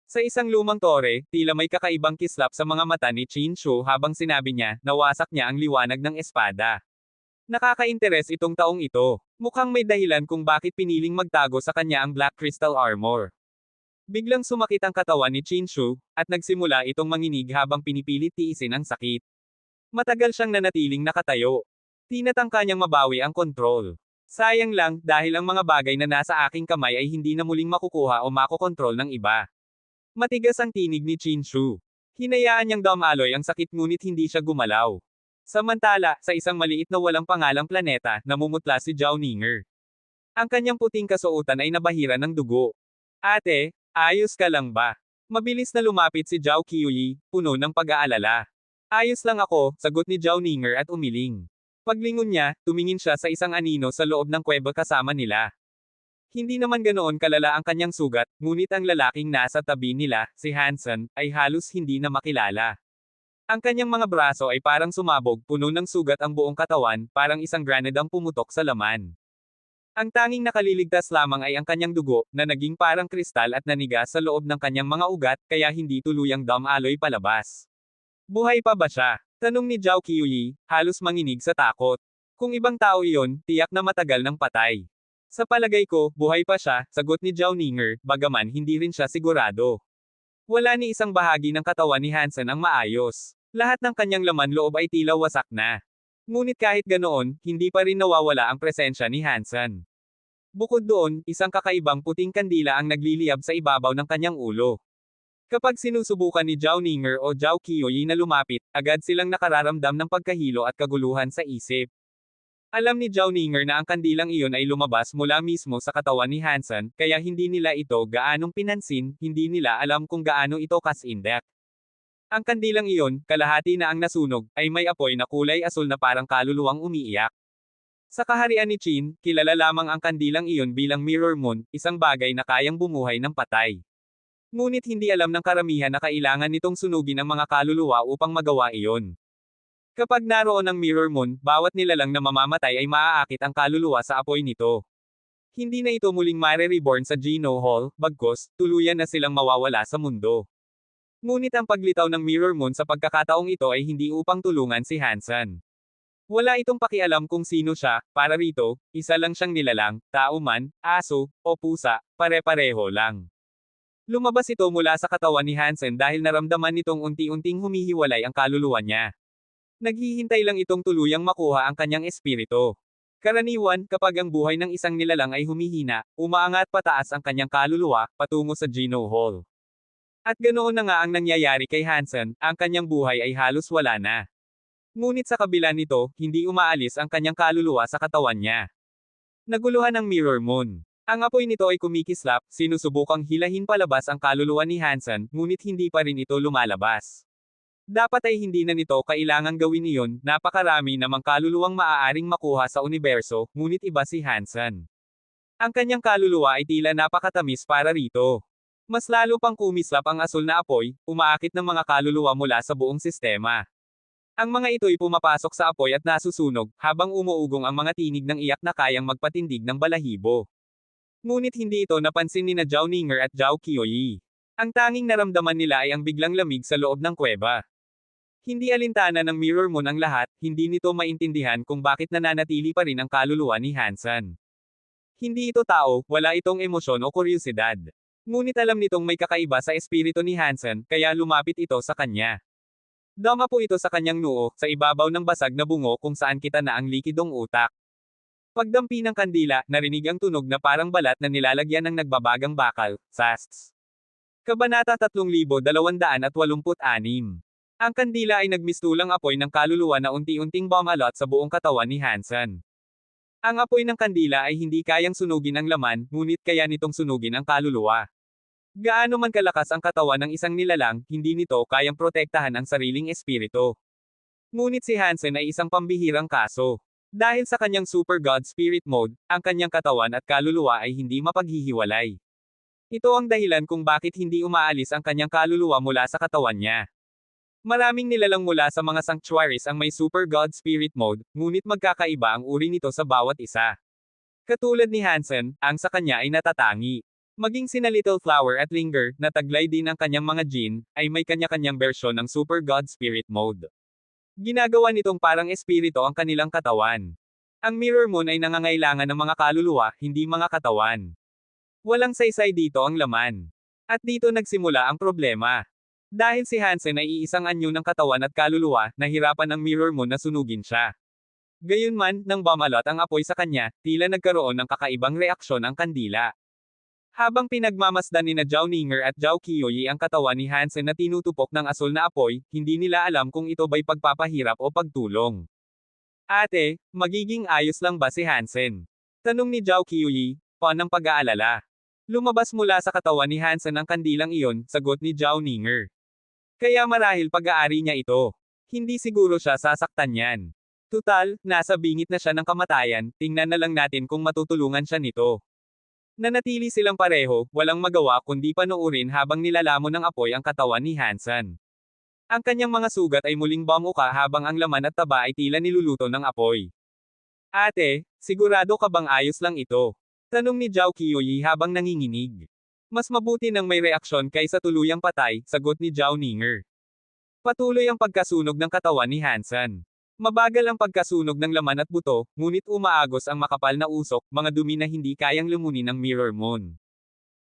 Sa isang lumang tore, tila may kakaibang kislap sa mga mata ni Chinshu habang sinabi niya, nawasak niya ang liwanag ng espada. Nakaka-interes itong taong ito. Mukhang may dahilan kung bakit piniling magtago sa kanya ang Black Crystal Armor. Biglang sumakit ang katawan ni Chinshu, at nagsimula itong manginig habang pinipilit tiisin ang sakit. Matagal siyang nanatiling nakatayo. Tinatangka niyang mabawi ang kontrol. Sayang lang, dahil ang mga bagay na nasa aking kamay ay hindi na muling makukuha o makokontrol ng iba. Matigas ang tinig ni Chinshu. Hinayaan niyang dumaloy ang sakit ngunit hindi siya gumalaw. Samantala, sa isang maliit na walang pangalang planeta, namumutla si Zhao Ninger. Ang kanyang puting kasuotan ay nabahira ng dugo. Ate, ayos ka lang ba? Mabilis na lumapit si Zhao Qiuyi, puno ng pag-aalala. Ayos lang ako, sagot ni Zhao Ninger at umiling. Paglingon niya, tumingin siya sa isang anino sa loob ng kuweba kasama nila. Hindi naman ganoon kalala ang kanyang sugat, ngunit ang lalaking nasa tabi nila, si Hansen, ay halos hindi na makilala. Ang kanyang mga braso ay parang sumabog, puno ng sugat ang buong katawan, parang isang granada ang pumutok sa laman. Ang tanging nakaliligtas lamang ay ang kanyang dugo, na naging parang kristal at naniga sa loob ng kanyang mga ugat, kaya hindi tuluyang dumaloy palabas. Buhay pa ba siya? Tanong ni Zhao Qiuyi, halos manginig sa takot. Kung ibang tao iyon, tiyak na matagal nang patay. Sa palagay ko, buhay pa siya, sagot ni Zhao Ninger, bagaman hindi rin siya sigurado. Wala ni isang bahagi ng katawan ni Hansen ang maayos. Lahat ng kanyang laman loob ay tila wasak na. Ngunit kahit ganoon, hindi pa rin nawawala ang presensya ni Hansen. Bukod doon, isang kakaibang puting kandila ang nagliliyab sa ibabaw ng kanyang ulo. Kapag sinusubukan ni Zhao Ninger o Zhao Qiuyi na lumapit, agad silang nakararamdam ng pagkahilo at kaguluhan sa isip. Alam ni Zhao Ninger na ang kandilang iyon ay lumabas mula mismo sa katawan ni Hansen, kaya hindi nila ito gaanong pinansin, hindi nila alam kung gaano ito kasindak. Ang kandilang iyon, kalahati na ang nasunog, ay may apoy na kulay asul na parang kaluluwang umiiyak. Sa kaharian ni Qin, kilala lamang ang kandilang iyon bilang Mirror Moon, isang bagay na kayang bumuhay ng patay. Ngunit hindi alam ng karamihan na kailangan nitong sunugin ang mga kaluluwa upang magawa iyon. Kapag naroon ang Mirror Moon, bawat nilalang na mamamatay ay maaakit ang kaluluwa sa apoy nito. Hindi na ito muling mare-reborn sa Geno Hall, bagkus, tuluyan na silang mawawala sa mundo. Ngunit ang paglitaw ng Mirror Moon sa pagkakataong ito ay hindi upang tulungan si Hansen. Wala itong pakialam kung sino siya, para rito, isa lang siyang nilalang, tao man, aso, o pusa, pare-pareho lang. Lumabas ito mula sa katawan ni Hansen dahil naramdaman nitong unti-unting humihiwalay ang kaluluwa niya. Naghihintay lang itong tuluyang makuha ang kanyang espiritu. Karaniwan, kapag ang buhay ng isang nilalang ay humihina, umaangat pataas ang kanyang kaluluwa, patungo sa Geno Hall. At ganoon na nga ang nangyayari kay Hansen, ang kanyang buhay ay halos wala na. Ngunit sa kabila nito, hindi umaalis ang kanyang kaluluwa sa katawan niya. Naguluhan ang Mirror Moon. Ang apoy nito ay kumikislap, sinusubukang hilahin palabas ang kaluluwa ni Hansen, ngunit hindi pa rin ito lumalabas. Dapat ay hindi na nito kailangang gawin iyon, napakarami namang kaluluwang maaaring makuha sa universo, ngunit iba si Hansen. Ang kanyang kaluluwa ay tila napakatamis para rito. Mas lalo pang kumislap ang asul na apoy, umaakit ng mga kaluluwa mula sa buong sistema. Ang mga ito'y pumapasok sa apoy at nasusunog, habang umuugong ang mga tinig ng iyak na kayang magpatindig ng balahibo. Ngunit hindi ito napansin ni na Zhao Ninger at Zhao Qiuyi. Ang tanging naramdaman nila ay ang biglang lamig sa loob ng kuweba. Hindi alintana ng Mirror Moon ang lahat, hindi nito maintindihan kung bakit nananatili pa rin ang kaluluwa ni Hansen. Hindi ito tao, wala itong emosyon o kuryosidad. Ngunit alam nitong may kakaiba sa espiritu ni Hansen, kaya lumapit ito sa kanya. Dama po ito sa kanyang noo, sa ibabaw ng basag na bungo kung saan kita na ang likidong utak. Pagdampi ng kandila, narinig ang tunog na parang balat na nilalagyan ng nagbabagang bakal, sasts. Kabanata 3286. Ang kandila ay nagmistulang apoy ng kaluluwa na unti-unting bumalot sa buong katawan ni Hansen. Ang apoy ng kandila ay hindi kayang sunugin ang laman, ngunit kaya nitong sunugin ang kaluluwa. Gaano man kalakas ang katawan ng isang nilalang, hindi nito kayang protektahan ang sariling espiritu. Ngunit si Hansen ay isang pambihirang kaso. Dahil sa kanyang Super God Spirit Mode, ang kanyang katawan at kaluluwa ay hindi mapaghihiwalay. Ito ang dahilan kung bakit hindi umaalis ang kanyang kaluluwa mula sa katawan niya. Maraming nilalang mula sa mga sanctuaries ang may Super God Spirit Mode, ngunit magkakaiba ang uri nito sa bawat isa. Katulad ni Hansen, ang sa kanya ay natatangi. Maging sina Little Flower at Linger, na taglay din ang kanyang mga Jin, ay may kanya-kanyang bersyon ng Super God Spirit Mode. Ginagawa nitong parang espiritu ang kanilang katawan. Ang Mirror Moon ay nangangailangan ng mga kaluluwa, hindi mga katawan. Walang saysay dito ang laman. At dito nagsimula ang problema. Dahil si Hansen ay iisang anyo ng katawan at kaluluwa, nahirapan ang Mirror Moon na sunugin siya. Gayunman, nang bumalot ang apoy sa kanya, tila nagkaroon ng kakaibang reaksyon ang kandila. Habang pinagmamasdan ni na Zhao Ninger at Zhao Qiuyi ang katawan ni Hansen na tinutupok ng asul na apoy, hindi nila alam kung ito ba'y pagpapahirap o pagtulong. Ate, magiging ayos lang ba si Hansen? Tanong ni Zhao Qiuyi, ng pag-aalala. Lumabas mula sa katawan ni Hansen ang kandilang iyon, sagot ni Zhao Ninger. Kaya marahil pag-aari niya ito. Hindi siguro siya sasaktan niyan. Tutal, nasa bingit na siya ng kamatayan, tingnan na lang natin kung matutulungan siya nito. Nanatili silang pareho, walang magawa kundi panoorin habang nilalamon ng apoy ang katawan ni Hansen. Ang kanyang mga sugat ay muling bumuka habang ang laman at taba ay tila niluluto ng apoy. Ate, sigurado ka bang ayos lang ito? Tanong ni Zhao Qiuyi habang nanginginig. Mas mabuti nang may reaksyon kaysa tuluyang patay, sagot ni Zhao Ninger. Patuloy ang pagkasunog ng katawan ni Hansen. Mabagal ang pagkasunog ng laman at buto, ngunit umaagos ang makapal na usok, mga dumi na hindi kayang lumunin ng Mirror Moon.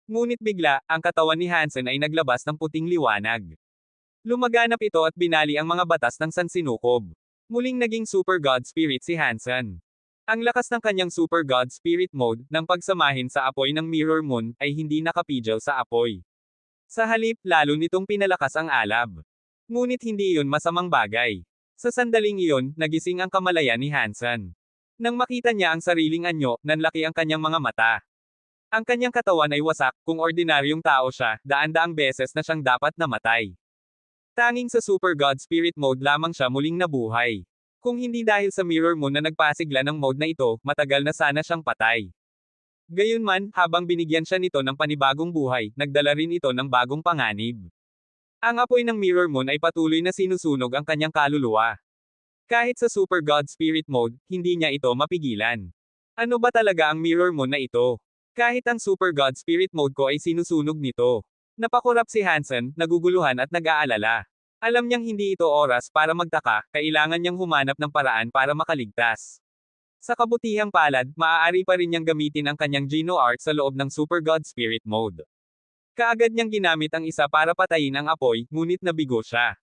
Ngunit bigla, ang katawan ni Hansen ay naglabas ng puting liwanag. Lumaganap ito at binali ang mga batas ng sansinukob. Muling naging Super God Spirit si Hansen. Ang lakas ng kanyang Super God Spirit mode, nang pagsamahin sa apoy ng Mirror Moon, ay hindi nakapigil sa apoy. Sa halip, lalo nitong pinalakas ang alab. Ngunit hindi iyon masamang bagay. Sa sandaling iyon, nagising ang kamalayan ni Hansen. Nang makita niya ang sariling anyo, nanlaki ang kanyang mga mata. Ang kanyang katawan ay wasak, kung ordinaryong tao siya, daan-daang beses na siyang dapat namatay. Tanging sa Super God Spirit mode lamang siya muling nabuhay. Kung hindi dahil sa Mirror Moon na nagpasigla ng mode na ito, matagal na sana siyang patay. Gayunman, habang binigyan siya nito ng panibagong buhay, nagdala rin ito ng bagong panganib. Ang apoy ng Mirror Moon ay patuloy na sinusunog ang kanyang kaluluwa. Kahit sa Super God Spirit mode, hindi niya ito mapigilan. Ano ba talaga ang Mirror Moon na ito? Kahit ang Super God Spirit mode ko ay sinusunog nito. Napakurap si Hansen, naguguluhan at nag-aalala. Alam niyang hindi ito oras para magtaka, kailangan niyang humanap ng paraan para makaligtas. Sa kabutihang palad, maaari pa rin niyang gamitin ang kanyang Geno Art sa loob ng Super God Spirit mode. Kaagad niyang ginamit ang isa para patayin ang apoy, ngunit nabigo siya.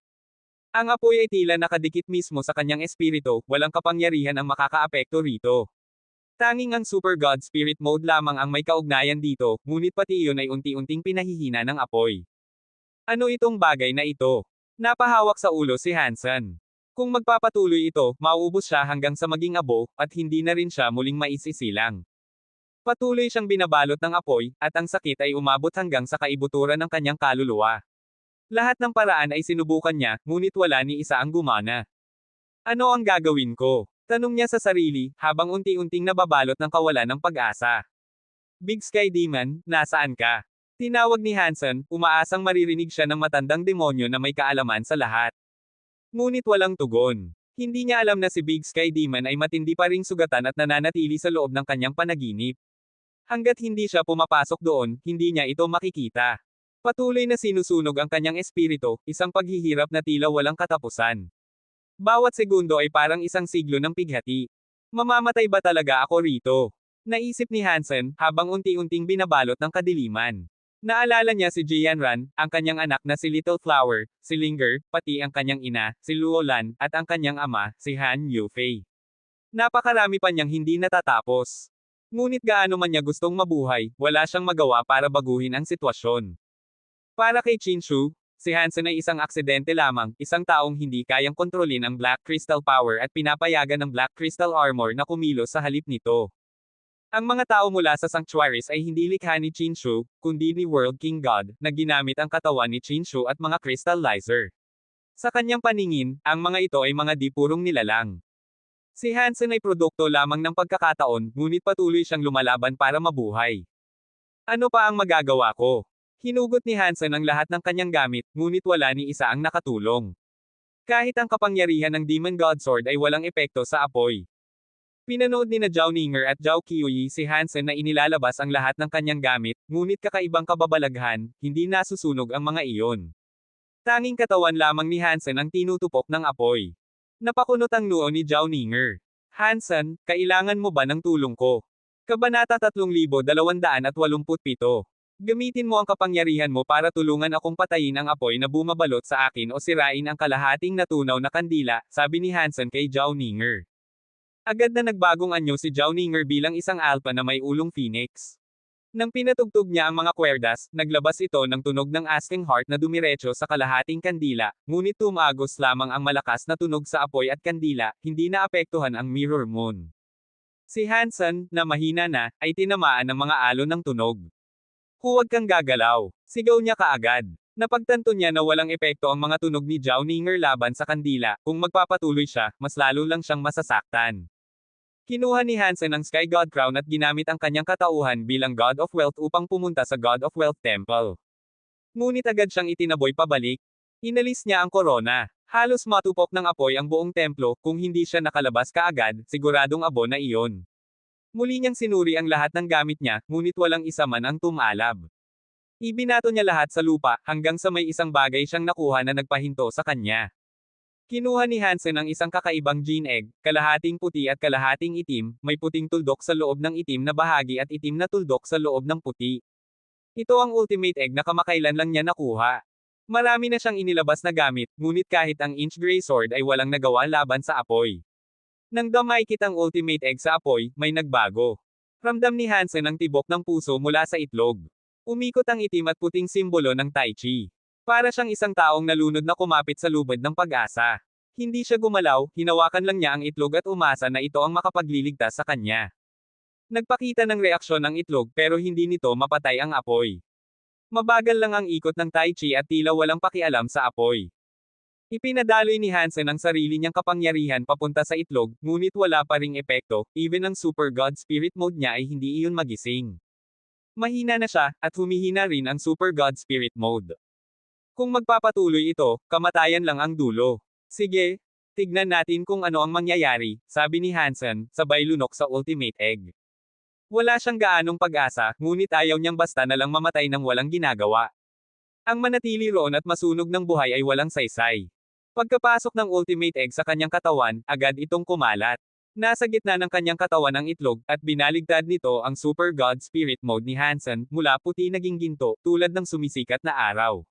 Ang apoy ay tila nakadikit mismo sa kanyang espiritu, walang kapangyarihan ang makakaapekto rito. Tanging ang Super God Spirit mode lamang ang may kaugnayan dito, ngunit pati iyon ay unti-unting pinahihina ng apoy. Ano itong bagay na ito? Napahawak sa ulo si Hansen. Kung magpapatuloy ito, mauubos siya hanggang sa maging abo, at hindi na rin siya muling maisisilang. Patuloy siyang binabalot ng apoy, at ang sakit ay umabot hanggang sa kaibuturan ng kanyang kaluluwa. Lahat ng paraan ay sinubukan niya, ngunit wala ni isa ang gumana. Ano ang gagawin ko? Tanong niya sa sarili, habang unti-unting nababalot ng kawalan ng pag-asa. Big Sky Demon, nasaan ka? Tinawag ni Hansen, umaasang maririnig siya ng matandang demonyo na may kaalaman sa lahat. Ngunit walang tugon. Hindi niya alam na si Big Sky Demon ay matindi pa ring sugatan at nananatili sa loob ng kanyang panaginip. Hanggat hindi siya pumapasok doon, hindi niya ito makikita. Patuloy na sinusunog ang kanyang espiritu, isang paghihirap na tila walang katapusan. Bawat segundo ay parang isang siglo ng pighati. Mamamatay ba talaga ako rito? Naisip ni Hansen, habang unti-unting binabalot ng kadiliman. Naalala niya si Jianran, ang kanyang anak na si Little Flower, si Linger, pati ang kanyang ina, si Luolan, at ang kanyang ama, si Han Yufei. Napakarami pa niyang hindi natatapos. Ngunit gaano man niya gustong mabuhay, wala siyang magawa para baguhin ang sitwasyon. Para kay Chinshu, si Hansen ay isang aksidente lamang, isang taong hindi kayang kontrolin ang Black Crystal Power at pinapayagan ng Black Crystal Armor na kumilos sa halip nito. Ang mga tao mula sa sanctuaries ay hindi likha ni Chinshu, kundi ni World King God, na ginamit ang katawan ni Chinshu at mga crystallizer. Sa kanyang paningin, ang mga ito ay mga di-purong nilalang. Si Hansen ay produkto lamang ng pagkakataon, ngunit patuloy siyang lumalaban para mabuhay. Ano pa ang magagawa ko? Hinugot ni Hansen ang lahat ng kanyang gamit, ngunit wala ni isa ang nakatulong. Kahit ang kapangyarihan ng Demon God Sword ay walang epekto sa apoy. Pinanood ni na Zhao Ninger at Zhao Qiuyi si Hansen na inilalabas ang lahat ng kanyang gamit, ngunit kakaibang kababalaghan, hindi nasusunog ang mga iyon. Tanging katawan lamang ni Hansen ang tinutupok ng apoy. Napakunot ang noo ni Zhao Ninger. Hansen, kailangan mo ba ng tulong ko? Kabanata 3287. Gamitin mo ang kapangyarihan mo para tulungan akong patayin ang apoy na bumabalot sa akin o sirain ang kalahating natunaw na kandila, sabi ni Hansen kay Zhao Ninger. Agad na nagbagong anyo si Zhao Ninger bilang isang alpha na may ulong phoenix. Nang pinatugtog niya ang mga kwerdas, naglabas ito ng tunog ng asking heart na dumiretso sa kalahating kandila, ngunit tumagos lamang ang malakas na tunog sa apoy at kandila, hindi naapektuhan ang Mirror Moon. Si Hansen, na mahina na, ay tinamaan ng mga alon ng tunog. Huwag kang gagalaw, sigaw niya kaagad. Napagtanto niya na walang epekto ang mga tunog ni Zhao Ninger laban sa kandila, kung magpapatuloy siya, mas lalo lang siyang masasaktan. Kinuha ni Hansen ang Sky God Crown at ginamit ang kanyang katauhan bilang God of Wealth upang pumunta sa God of Wealth Temple. Ngunit agad siyang itinaboy pabalik. Inalis niya ang korona. Halos matupok ng apoy ang buong templo, kung hindi siya nakalabas kaagad, siguradong abo na iyon. Muli niyang sinuri ang lahat ng gamit niya, ngunit walang isa man ang tumalab. Ibinato niya lahat sa lupa, hanggang sa may isang bagay siyang nakuha na nagpahinto sa kanya. Kinuha ni Hansen ang isang kakaibang gene egg, kalahating puti at kalahating itim, may puting tuldok sa loob ng itim na bahagi at itim na tuldok sa loob ng puti. Ito ang ultimate egg na kamakailan lang niya nakuha. Marami na siyang inilabas na gamit, ngunit kahit ang Inch Grey Sword ay walang nagawa laban sa apoy. Nang dumaikit ang ultimate egg sa apoy, may nagbago. Ramdam ni Hansen ang tibok ng puso mula sa itlog. Umikot ang itim at puting simbolo ng Tai Chi. Para siyang isang taong nalunod na kumapit sa lubid ng pag-asa. Hindi siya gumalaw, hinawakan lang niya ang itlog at umasa na ito ang makapagliligtas sa kanya. Nagpakita ng reaksyon ang itlog pero hindi nito mapatay ang apoy. Mabagal lang ang ikot ng Tai Chi at tila walang pakialam sa apoy. Ipinadaloy ni Hansen ang sarili niyang kapangyarihan papunta sa itlog, ngunit wala pa ring epekto, even ang Super God Spirit Mode niya ay hindi iyon magising. Mahina na siya, at humihina rin ang Super God Spirit Mode. Kung magpapatuloy ito, kamatayan lang ang dulo. Sige, tignan natin kung ano ang mangyayari, sabi ni Hansen, sabay lunok sa Ultimate Egg. Wala siyang gaanong pag-asa, ngunit ayaw niyang basta na lang mamatay ng walang ginagawa. Ang manatili roon at masunog ng buhay ay walang saysay. Pagkapasok ng Ultimate Egg sa kanyang katawan, agad itong kumalat. Nasa gitna ng kanyang katawan ang itlog, at binaligtad nito ang Super God Spirit Mode ni Hansen, mula puti naging ginto, tulad ng sumisikat na araw.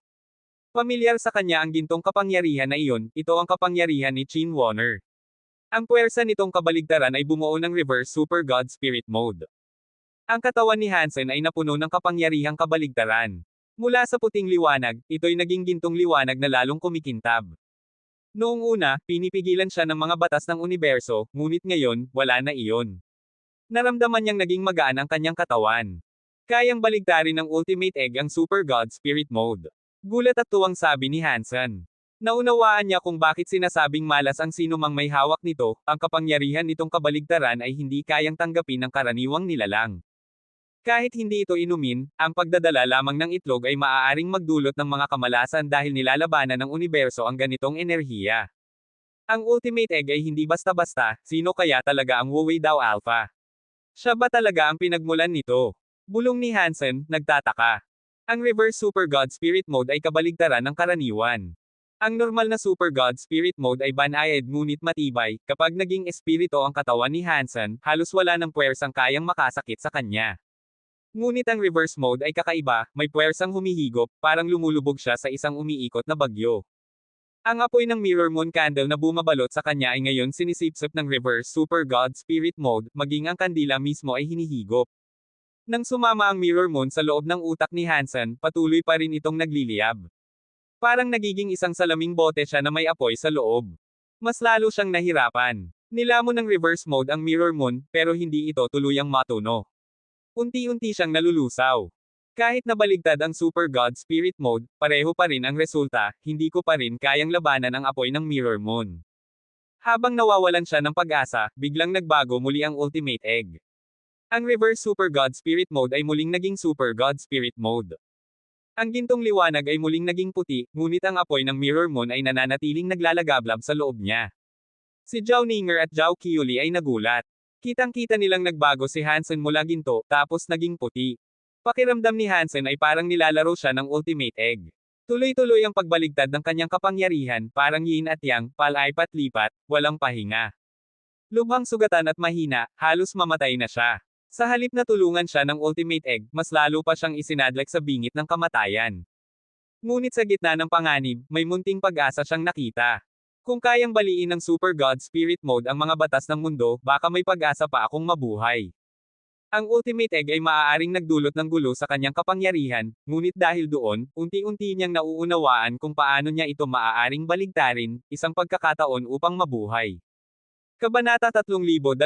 Pamilyar sa kanya ang gintong kapangyarihan na iyon, ito ang kapangyarihan ni Chin Warner. Ang puwersa nitong kabaligtaran ay bumuo ng Reverse Super God Spirit Mode. Ang katawan ni Hansen ay napuno ng kapangyarihang kabaligtaran. Mula sa puting liwanag, ito'y naging gintong liwanag na lalong kumikintab. Noong una, pinipigilan siya ng mga batas ng universo, ngunit ngayon, wala na iyon. Naramdaman niyang naging magaan ang kanyang katawan. Kayang baligtarin ng Ultimate Egg ang Super God Spirit Mode. Gulat at tuwang sabi ni Hansen. Naunawaan niya kung bakit sinasabing malas ang sinumang may hawak nito, ang kapangyarihan nitong kabaligtaran ay hindi kayang tanggapin ng karaniwang nilalang. Kahit hindi ito inumin, ang pagdadala lamang ng itlog ay maaaring magdulot ng mga kamalasan dahil nilalabanan ng universo ang ganitong enerhiya. Ang Ultimate Egg ay hindi basta-basta, sino kaya talaga ang Wu Wei Dao Alpha? Siya ba talaga ang pinagmulan nito? Bulong ni Hansen, nagtataka. Ang Reverse Super God Spirit Mode ay kabaligtaran ng karaniwan. Ang normal na Super God Spirit Mode ay banayad ngunit matibay, kapag naging espiritu ang katawan ni Hansen, halos wala ng puwersang kayang makasakit sa kanya. Ngunit ang reverse mode ay kakaiba, may puwersang humihigop, parang lumulubog siya sa isang umiikot na bagyo. Ang apoy ng Mirror Moon Candle na bumabalot sa kanya ay ngayon sinisipsip ng Reverse Super God Spirit Mode, maging ang kandila mismo ay hinihigop. Nang sumama ang Mirror Moon sa loob ng utak ni Hansen, patuloy pa rin itong nagliliyab. Parang nagiging isang salaming bote siya na may apoy sa loob. Mas lalo siyang nahirapan. Nilamon ng reverse mode ang Mirror Moon, pero hindi ito tuluyang matuno. Unti-unti siyang nalulusaw. Kahit nabaligtad ang Super God Spirit Mode, pareho pa rin ang resulta, hindi ko pa rin kayang labanan ang apoy ng Mirror Moon. Habang nawawalan siya ng pag-asa, biglang nagbago muli ang Ultimate Egg. Ang Reverse Super God Spirit Mode ay muling naging Super God Spirit Mode. Ang gintong liwanag ay muling naging puti, ngunit ang apoy ng Mirror Moon ay nananatiling naglalagablab sa loob niya. Si Zhao Ninger at Zhao Qiuli ay nagulat. Kitang-kita nilang nagbago si Hansen mula ginto, tapos naging puti. Pakiramdam ni Hansen ay parang nilalaro siya ng Ultimate Egg. Tuloy-tuloy ang pagbaligtad ng kanyang kapangyarihan, parang yin at yang, palaipat-lipat, walang pahinga. Lubhang sugatan at mahina, halos mamatay na siya. Sa halip na tulungan siya ng Ultimate Egg, mas lalo pa siyang isinadlak sa bingit ng kamatayan. Ngunit sa gitna ng panganib, may munting pag-asa siyang nakita. Kung kayang baliin ng Super God Spirit Mode ang mga batas ng mundo, baka may pag-asa pa akong mabuhay. Ang Ultimate Egg ay maaaring nagdulot ng gulo sa kanyang kapangyarihan, ngunit dahil doon, unti-unti niyang nauunawaan kung paano niya ito maaaring baligtarin, isang pagkakataon upang mabuhay. Kabanata 3288.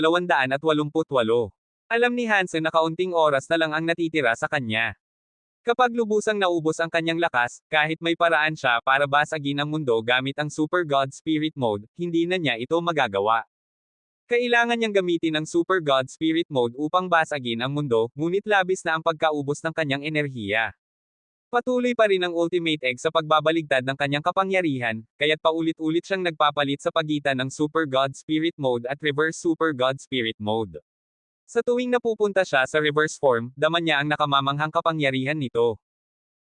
Alam ni Hansen na kaunting oras na lang ang natitira sa kanya. Kapag lubusang naubos ang kanyang lakas, kahit may paraan siya para basagin ang mundo gamit ang Super God Spirit Mode, hindi na niya ito magagawa. Kailangan niyang gamitin ang Super God Spirit Mode upang basagin ang mundo, ngunit labis na ang pagkaubos ng kanyang enerhiya. Patuloy pa rin ang Ultimate Egg sa pagbabaligtad ng kanyang kapangyarihan, kaya't paulit-ulit siyang nagpapalit sa pagitan ng Super God Spirit Mode at Reverse Super God Spirit Mode. Sa tuwing napupunta siya sa reverse form, dama niya ang nakamamanghang kapangyarihan nito.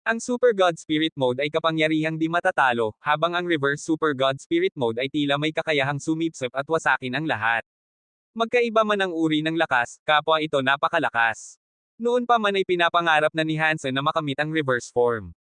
Ang Super God Spirit Mode ay kapangyarihang di matatalo, habang ang Reverse Super God Spirit Mode ay tila may kakayahang sumipsip at wasakin ang lahat. Magkaiba man ang uri ng lakas, kapwa ito napakalakas. Noon pa man ay pinapangarap na ni Hansen na makamit ang reverse form.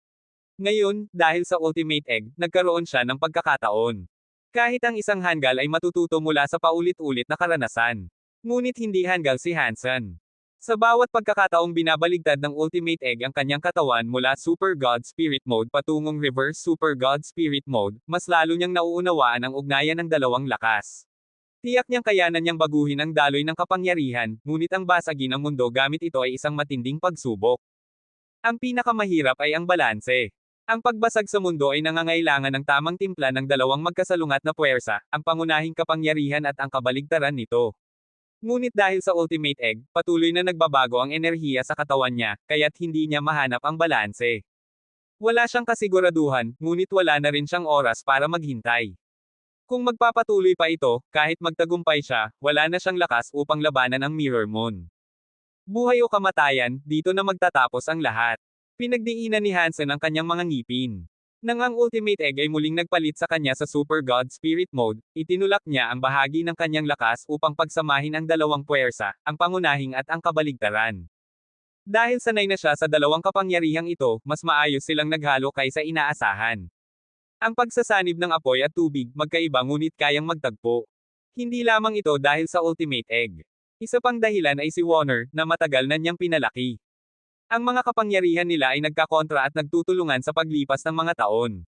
Ngayon, dahil sa Ultimate Egg, nagkaroon siya ng pagkakataon. Kahit ang isang Hangul ay matututo mula sa paulit-ulit na karanasan. Ngunit hindi Hangul si Hansen. Sa bawat pagkakataong binabaligtad ng Ultimate Egg ang kanyang katawan mula Super God Spirit Mode patungong Reverse Super God Spirit Mode, mas lalo niyang nauunawaan ang ugnayan ng dalawang lakas. Tiyak niyang kayanan niyang baguhin ang daloy ng kapangyarihan, ngunit ang basagin ng mundo gamit ito ay isang matinding pagsubok. Ang pinakamahirap ay ang balanse. Ang pagbasag sa mundo ay nangangailangan ng tamang timpla ng dalawang magkasalungat na puwersa, ang pangunahing kapangyarihan at ang kabaligtaran nito. Ngunit dahil sa Ultimate Egg, patuloy na nagbabago ang enerhiya sa katawan niya, kaya't hindi niya mahanap ang balanse. Wala siyang kasiguraduhan, ngunit wala na rin siyang oras para maghintay. Kung magpapatuloy pa ito, kahit magtagumpay siya, wala na siyang lakas upang labanan ang Mirror Moon. Buhay o kamatayan, dito na magtatapos ang lahat. Pinagdiinan ni Hansen ang kanyang mga ngipin. Nang ang Ultimate Egg ay muling nagpalit sa kanya sa Super God Spirit Mode, itinulak niya ang bahagi ng kanyang lakas upang pagsamahin ang dalawang puwersa, ang pangunahing at ang kabaligtaran. Dahil sanay na siya sa dalawang kapangyarihang ito, mas maayos silang naghalo kaysa inaasahan. Ang pagsasanib ng apoy at tubig, magkaiba ngunit kayang magtagpo. Hindi lamang ito dahil sa Ultimate Egg. Isa pang dahilan ay si Warner, na matagal na niyang pinalaki. Ang mga kapangyarihan nila ay nagkakontra at nagtutulungan sa paglipas ng mga taon.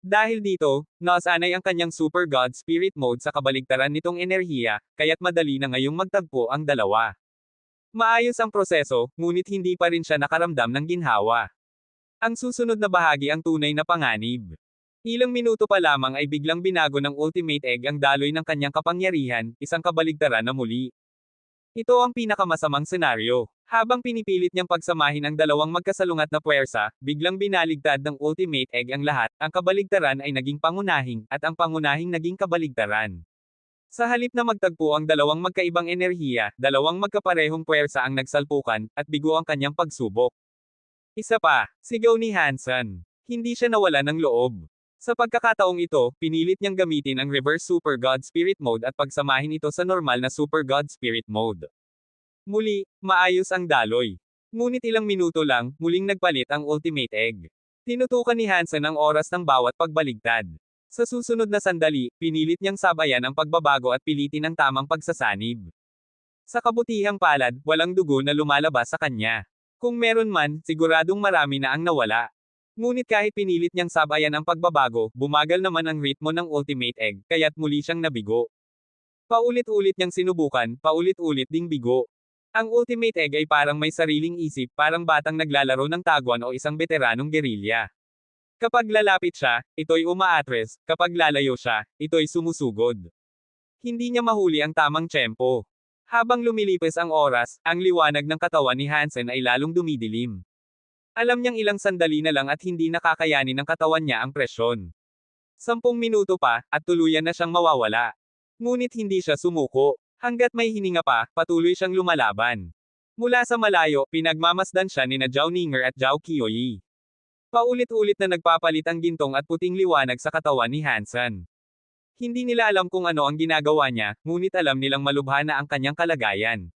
Dahil dito, nasanay ang kanyang Super God Spirit Mode sa kabaligtaran nitong enerhiya, kaya't madali na ngayong magtagpo ang dalawa. Maayos ang proseso, ngunit hindi pa rin siya nakaramdam ng ginhawa. Ang susunod na bahagi ang tunay na panganib. Ilang minuto pa lamang ay biglang binago ng Ultimate Egg ang daloy ng kanyang kapangyarihan, isang kabaligtaran na muli. Ito ang pinakamasamang senaryo. Habang pinipilit niyang pagsamahin ang dalawang magkasalungat na puwersa, biglang binaligtad ng Ultimate Egg ang lahat, ang kabaligtaran ay naging pangunahing, at ang pangunahing naging kabaligtaran. Sa halip na magtagpo ang dalawang magkaibang enerhiya, dalawang magkaparehong puwersa ang nagsalpukan, at bigo ang kanyang pagsubok. Isa pa, sigaw ni Hansen. Hindi siya nawala ng loob. Sa pagkakataong ito, pinilit niyang gamitin ang Reverse Super God Spirit Mode at pagsamahin ito sa normal na Super God Spirit Mode. Muli, maayos ang daloy. Ngunit ilang minuto lang, muling nagpalit ang Ultimate Egg. Tinutukan ni Hansen ang oras ng bawat pagbaligtad. Sa susunod na sandali, pinilit niyang sabayan ang pagbabago at pilitin ang tamang pagsasanib. Sa kabutihang palad, walang dugo na lumalabas sa kanya. Kung meron man, siguradong marami na ang nawala. Ngunit kahit pinilit niyang sabayan ang pagbabago, bumagal naman ang ritmo ng Ultimate Egg, kaya't muli siyang nabigo. Paulit-ulit niyang sinubukan, paulit-ulit ding bigo. Ang Ultimate Egg ay parang may sariling isip, parang batang naglalaro ng taguan o isang veteranong gerilya. Kapag lalapit siya, ito'y umaatres, kapag lalayo siya, ito'y sumusugod. Hindi niya mahuli ang tamang tiyempo. Habang lumilipas ang oras, ang liwanag ng katawan ni Hansen ay lalong dumidilim. Alam niyang ilang sandali na lang at hindi nakakayanin ng katawan niya ang presyon. 10 minuto pa, at tuluyan na siyang mawawala. Ngunit hindi siya sumuko. Hanggat may hininga pa, patuloy siyang lumalaban. Mula sa malayo, pinagmamasdan siya nina Zhao Ninger at Zhao Qiuyi. Paulit-ulit na nagpapalit ang gintong at puting liwanag sa katawan ni Hansen. Hindi nila alam kung ano ang ginagawa niya, ngunit alam nilang malubha na ang kanyang kalagayan.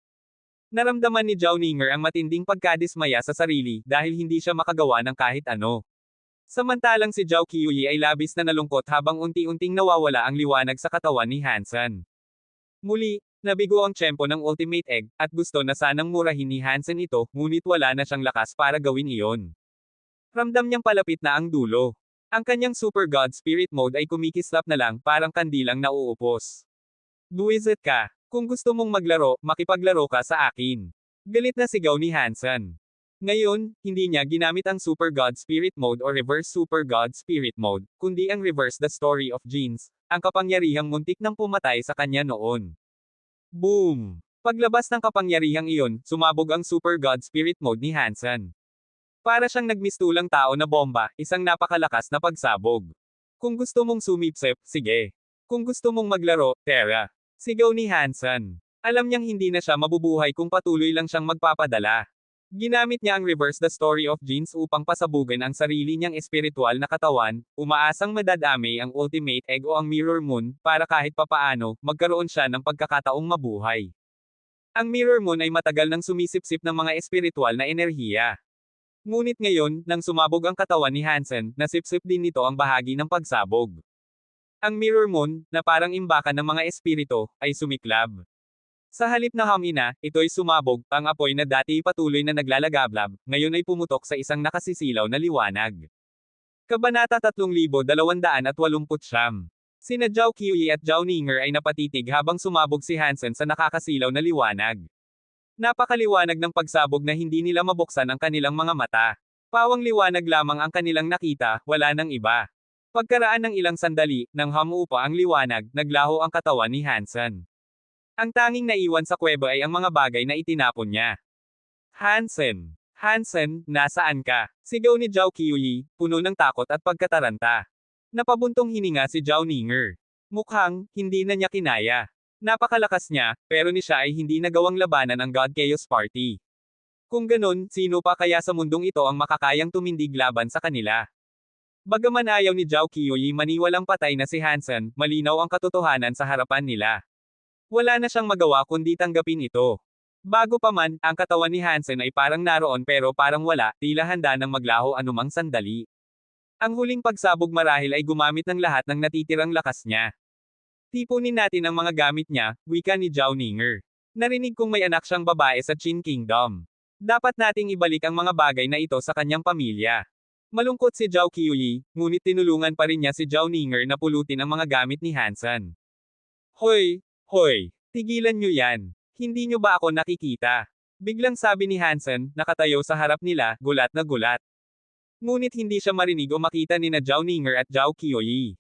Naramdaman ni Zhao Ninger ang matinding pagkadismaya sa sarili dahil hindi siya makagawa ng kahit ano. Samantalang si Zhao Qiuyi ay labis na nalungkot habang unti-unting nawawala ang liwanag sa katawan ni Hansen. Muli, nabigo ang tiyempo ng Ultimate Egg, at gusto na sanang murahin ni Hansen ito, ngunit wala na siyang lakas para gawin iyon. Ramdam niyang palapit na ang dulo. Ang kanyang Super God Spirit Mode ay kumikislap na lang, parang kandilang nauupos. Buwisit ka. Kung gusto mong maglaro, makipaglaro ka sa akin. Galit na sigaw ni Hansen. Ngayon, hindi niya ginamit ang Super God Spirit Mode o Reverse Super God Spirit Mode, kundi ang Reverse the Story of Genes, ang kapangyarihang muntik nang pumatay sa kanya noon. Boom! Paglabas ng kapangyarihang iyon, sumabog ang Super God Spirit Mode ni Hansen. Para siyang nagmistulang tao na bomba, isang napakalakas na pagsabog. Kung gusto mong sumipsip, sige. Kung gusto mong maglaro, tara. Sigaw ni Hansen. Alam niyang hindi na siya mabubuhay kung patuloy lang siyang magpapadala. Ginamit niya ang Reverse the Story of Genes upang pasabugan ang sarili niyang espiritual na katawan, umaasang madadami ang Ultimate Egg o ang Mirror Moon, para kahit papaano, magkaroon siya ng pagkakataong mabuhay. Ang Mirror Moon ay matagal nang sumisipsip ng mga espiritual na enerhiya. Ngunit ngayon, nang sumabog ang katawan ni Hansen, nasipsip din nito ang bahagi ng pagsabog. Ang Mirror Moon, na parang imbakan ng mga espiritu, ay sumiklab. Sa halip na hamina, ito'y sumabog, ang apoy na dati patuloy na naglalagablab, ngayon ay pumutok sa isang nakasisilaw na liwanag. Kabanata 3289. Sina Zhao Qiuyi at Zhao Ninger ay napatitig habang sumabog si Hansen sa nakakasilaw na liwanag. Napakaliwanag ng pagsabog na hindi nila mabuksan ang kanilang mga mata. Pawang liwanag lamang ang kanilang nakita, wala nang iba. Pagkaraan ng ilang sandali, nang hamuupa ang liwanag, naglaho ang katawan ni Hansen. Ang tanging naiwan sa kuweba ay ang mga bagay na itinapon niya. Hansen! Hansen, nasaan ka? Sigaw ni Zhao Qiuyi, puno ng takot at pagkataranta. Napabuntong hininga si Zhao Ninger. Mukhang, hindi na niya kinaya. Napakalakas niya, pero ni siya ay hindi nagawang labanan ang God Chaos Party. Kung ganun, sino pa kaya sa mundong ito ang makakayang tumindig laban sa kanila? Bagaman ayaw ni Zhao Qiuyi maniwalang patay na si Hansen, malinaw ang katotohanan sa harapan nila. Wala na siyang magawa kundi tanggapin ito. Bago pa man, ang katawan ni Hansen ay parang naroon pero parang wala, tila handa nang maglaho anumang sandali. Ang huling pagsabog marahil ay gumamit ng lahat ng natitirang lakas niya. Tipunin natin ang mga gamit niya, wika ni Zhao Ninger. Narinig kong may anak siyang babae sa Qin Kingdom. Dapat nating ibalik ang mga bagay na ito sa kanyang pamilya. Malungkot si Zhao Qiuyi, ngunit tinulungan pa rin niya si Zhao Ninger na pulutin ang mga gamit ni Hansen. Hoy! Hoy! Tigilan niyo yan! Hindi niyo ba ako nakikita? Biglang sabi ni Hansen, nakatayo sa harap nila, gulat na gulat. Ngunit hindi siya marinig o makita ni na Zhao Ninger at Zhao Qiuyi.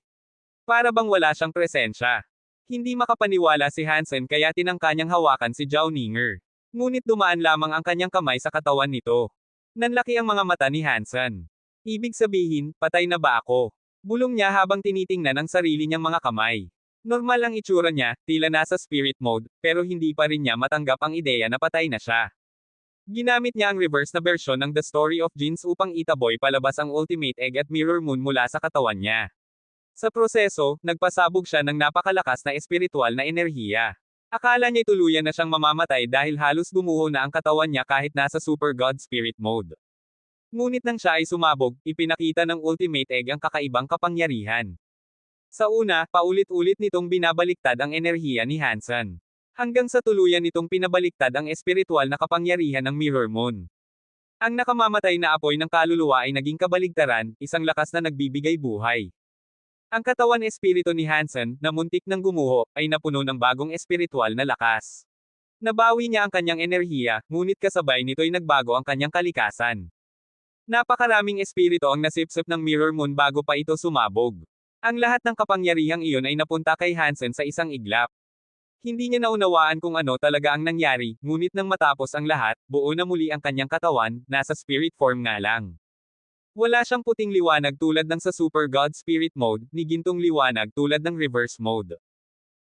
Para bang wala siyang presensya. Hindi makapaniwala si Hansen kaya tinangka niyang hawakan si Zhao Ninger. Ngunit dumaan lamang ang kanyang kamay sa katawan nito. Nanlaki ang mga mata ni Hansen. Ibig sabihin, patay na ba ako? Bulong niya habang tinitingnan ang sarili niyang mga kamay. Normal ang itsura niya, tila nasa spirit mode, pero hindi pa rin niya matanggap ang ideya na patay na siya. Ginamit niya ang reverse na bersyon ng The Story of Jeans upang itaboy palabas ang Ultimate Egg at Mirror Moon mula sa katawan niya. Sa proseso, nagpasabog siya ng napakalakas na espiritual na enerhiya. Akala niya'y tuluyan na siyang mamamatay dahil halos gumuho na ang katawan niya kahit nasa Super God Spirit mode. Ngunit nang siya ay sumabog, ipinakita ng Ultimate Egg ang kakaibang kapangyarihan. Sa una, paulit-ulit nitong binabaliktad ang enerhiya ni Hansen. Hanggang sa tuluyan nitong pinabaliktad ang espiritual na kapangyarihan ng Mirror Moon. Ang nakamamatay na apoy ng kaluluwa ay naging kabaligtaran, isang lakas na nagbibigay buhay. Ang katawan espiritu ni Hansen, na muntik ng gumuho, ay napuno ng bagong espiritual na lakas. Nabawi niya ang kanyang enerhiya, ngunit kasabay nito'y nagbago ang kanyang kalikasan. Napakaraming espiritu ang nasipsip ng Mirror Moon bago pa ito sumabog. Ang lahat ng kapangyarihang iyon ay napunta kay Hansen sa isang iglap. Hindi niya naunawaan kung ano talaga ang nangyari, ngunit nang matapos ang lahat, buo na muli ang kanyang katawan, nasa spirit form nga lang. Wala siyang puting liwanag tulad ng sa Super God Spirit Mode, ni gintong liwanag tulad ng Reverse Mode.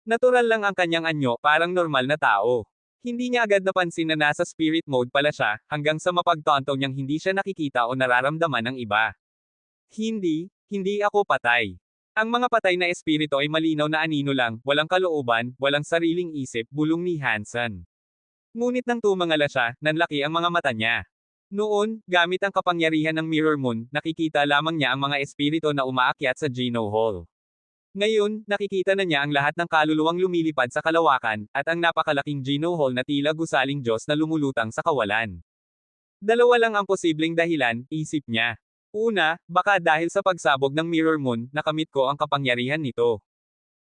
Natural lang ang kanyang anyo, parang normal na tao. Hindi niya agad napansin na nasa Spirit Mode pala siya, hanggang sa mapagtanto niyang hindi siya nakikita o nararamdaman ng iba. Hindi ako patay. Ang mga patay na espiritu ay malinaw na anino lang, walang kalooban, walang sariling isip, bulong ni Hansen. Ngunit nang tumangala siya, nanlaki ang mga mata niya. Noon, gamit ang kapangyarihan ng Mirror Moon, nakikita lamang niya ang mga espiritu na umaakyat sa Geno Hall. Ngayon, nakikita na niya ang lahat ng kaluluwang lumilipad sa kalawakan, at ang napakalaking Geno Hall na tila gusaling Diyos na lumulutang sa kawalan. Dalawa lang ang posibleng dahilan, isip niya. Una, baka dahil sa pagsabog ng Mirror Moon, nakamit ko ang kapangyarihan nito.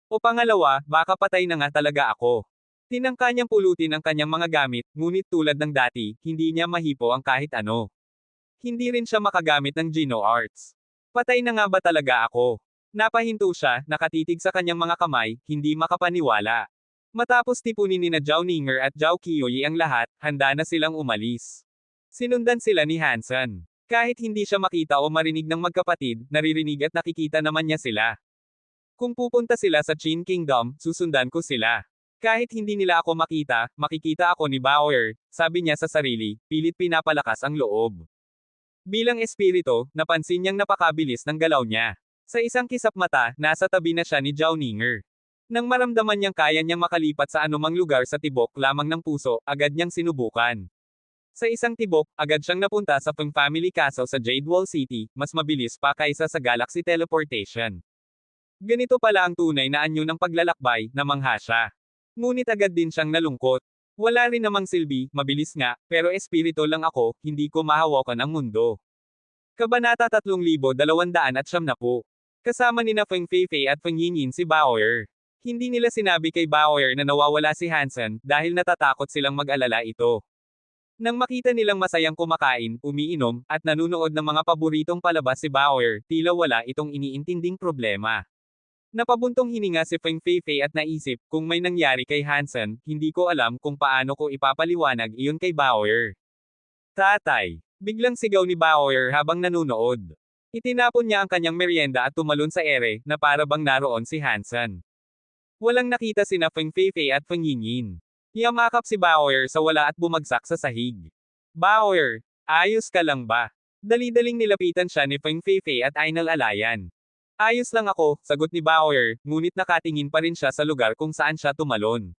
O pangalawa, baka patay na nga talaga ako. Tinangka niyang pulutin ang kanyang mga gamit, ngunit tulad ng dati, hindi niya mahipo ang kahit ano. Hindi rin siya makagamit ng Geno Arts. Patay na nga ba talaga ako? Napahinto siya, nakatitig sa kanyang mga kamay, hindi makapaniwala. Matapos tipunin ni na Zhao Ninger at Zhao Qiuyi ang lahat, handa na silang umalis. Sinundan sila ni Hansen. Kahit hindi siya makita o marinig ng magkapatid, naririnig at nakikita naman niya sila. Kung pupunta sila sa Qin Kingdom, susundan ko sila. Kahit hindi nila ako makita, makikita ako ni Bauer, sabi niya sa sarili, pilit pinapalakas ang loob. Bilang espiritu, napansin niyang napakabilis ng galaw niya. Sa isang kisap mata, nasa tabi na siya ni Zhao Ninger. Nang maramdaman niyang kaya niyang makalipat sa anumang lugar sa tibok lamang ng puso, agad niyang sinubukan. Sa isang tibok, agad siyang napunta sa Feng Family Castle sa Jade Wall City, mas mabilis pa kaysa sa Galaxy Teleportation. Ganito pala ang tunay na anyo ng paglalakbay, namangha siya. Ngunit agad din siyang nalungkot. Wala rin namang silbi, mabilis nga, pero espiritu lang ako, hindi ko mahawakan ang mundo. Kabanata 3290. Kasama nina Feng Feifei at Feng Yinyin si Baoer. Hindi nila sinabi kay Baoer na nawawala si Hansen, dahil natatakot silang mag-alala ito. Nang makita nilang masayang kumakain, umiinom, at nanunood ng mga paboritong palabas si Baoer, tila wala itong iniintinding problema. Napabuntong hininga si Feng Feifei at naisip, kung may nangyari kay Hansen, hindi ko alam kung paano ko ipapaliwanag iyon kay Baoer. Tatay! Biglang sigaw ni Baoer habang nanunood. Itinapon niya ang kanyang merienda at tumalon sa ere, na para bang naroon si Hansen. Walang nakita sina Feng Feifei at Feng Yinyin. Yamakap si Baoer sa wala at bumagsak sa sahig. Baoer! Ayos ka lang ba? Dali-daling nilapitan siya ni Feng Feifei at Ainal Alayan. Ayos lang ako, sagot ni Baoer, ngunit nakatingin pa rin siya sa lugar kung saan siya tumalon.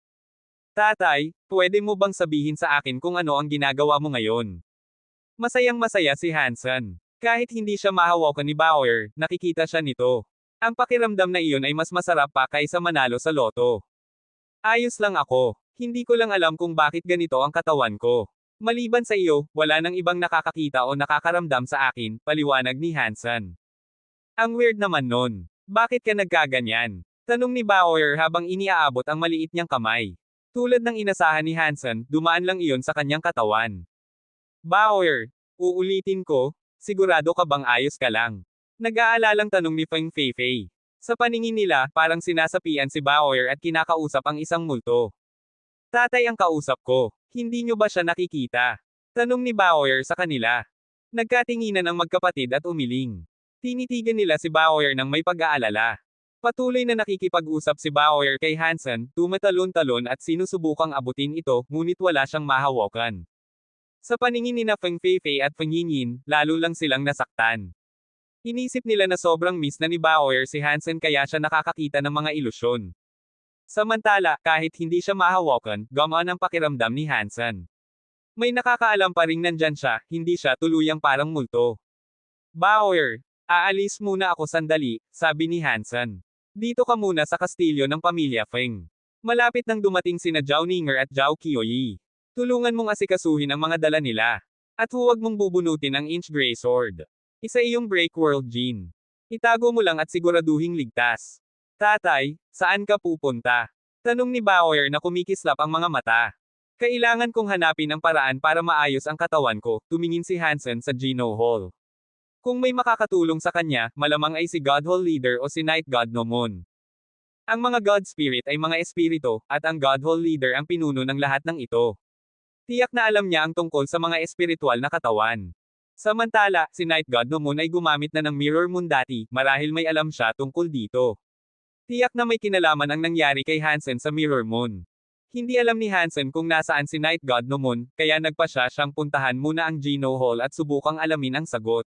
Tatay, pwede mo bang sabihin sa akin kung ano ang ginagawa mo ngayon? Masayang-masaya si Hansen. Kahit hindi siya mahawakan ni Baoer, nakikita siya nito. Ang pakiramdam na iyon ay mas masarap pa kaysa manalo sa loto. Ayos lang ako. Hindi ko lang alam kung bakit ganito ang katawan ko. Maliban sa iyo, wala nang ibang nakakakita o nakakaramdam sa akin, paliwanag ni Hansen. Ang weird naman nun. Bakit ka nagkaganyan? Tanong ni Baoer habang iniaabot ang maliit niyang kamay. Tulad ng inasahan ni Hansen, dumaan lang iyon sa kanyang katawan. Baoer, uulitin ko, sigurado ka bang ayos ka lang? Nag-aalalang tanong ni Feng Feifei. Sa paningin nila, parang sinasapian si Baoer at kinakausap ang isang multo. Tatay ang kausap ko, hindi nyo ba siya nakikita? Tanong ni Baoer sa kanila. Nagkatinginan ang magkapatid at umiling. Tinitigan nila si Baoer ng may pag-aalala. Patuloy na nakikipag-usap si Baoer kay Hansen, tumatalon-talon at sinusubukang abutin ito, ngunit wala siyang mahawakan. Sa paningin ni Feng Feifei at Feng Yinyin, lalo lang silang nasaktan. Inisip nila na sobrang miss na ni Baoer si Hansen kaya siya nakakakita ng mga ilusyon. Samantala, kahit hindi siya mahawakan, gamaan ang pakiramdam ni Hansen. May nakakaalam pa ring nandyan siya, hindi siya tuluyang parang multo. Baoer, aalis muna ako sandali, sabi ni Hansen. Dito ka muna sa kastilyo ng pamilya Feng. Malapit nang dumating sina Zhao Ninger at Zhao Qiuyi. Tulungan mong asikasuhin ang mga dala nila. At huwag mong bubunutin ang Inch Grey Sword. Isa iyong Break World Gene. Itago mo lang at siguraduhing ligtas. Tatay, saan ka pupunta? Tanong ni Baoer na kumikislap ang mga mata. Kailangan kong hanapin ang paraan para maayos ang katawan ko, tumingin si Hansen sa Geno Hall. Kung may makakatulong sa kanya, malamang ay si God Hall Leader o si Night God Nomon. Ang mga God Spirit ay mga espirito, at ang God Hall Leader ang pinuno ng lahat ng ito. Tiyak na alam niya ang tungkol sa mga espiritual na katawan. Samantala, si Night God Nomon ay gumamit na ng Mirror Moon dati, marahil may alam siya tungkol dito. Tiyak na may kinalaman ang nangyari kay Hansen sa Mirror Moon. Hindi alam ni Hansen kung nasaan si Night God Nomon, kaya nagpasya siyang puntahan muna ang Geno Hall at subukang alamin ang sagot.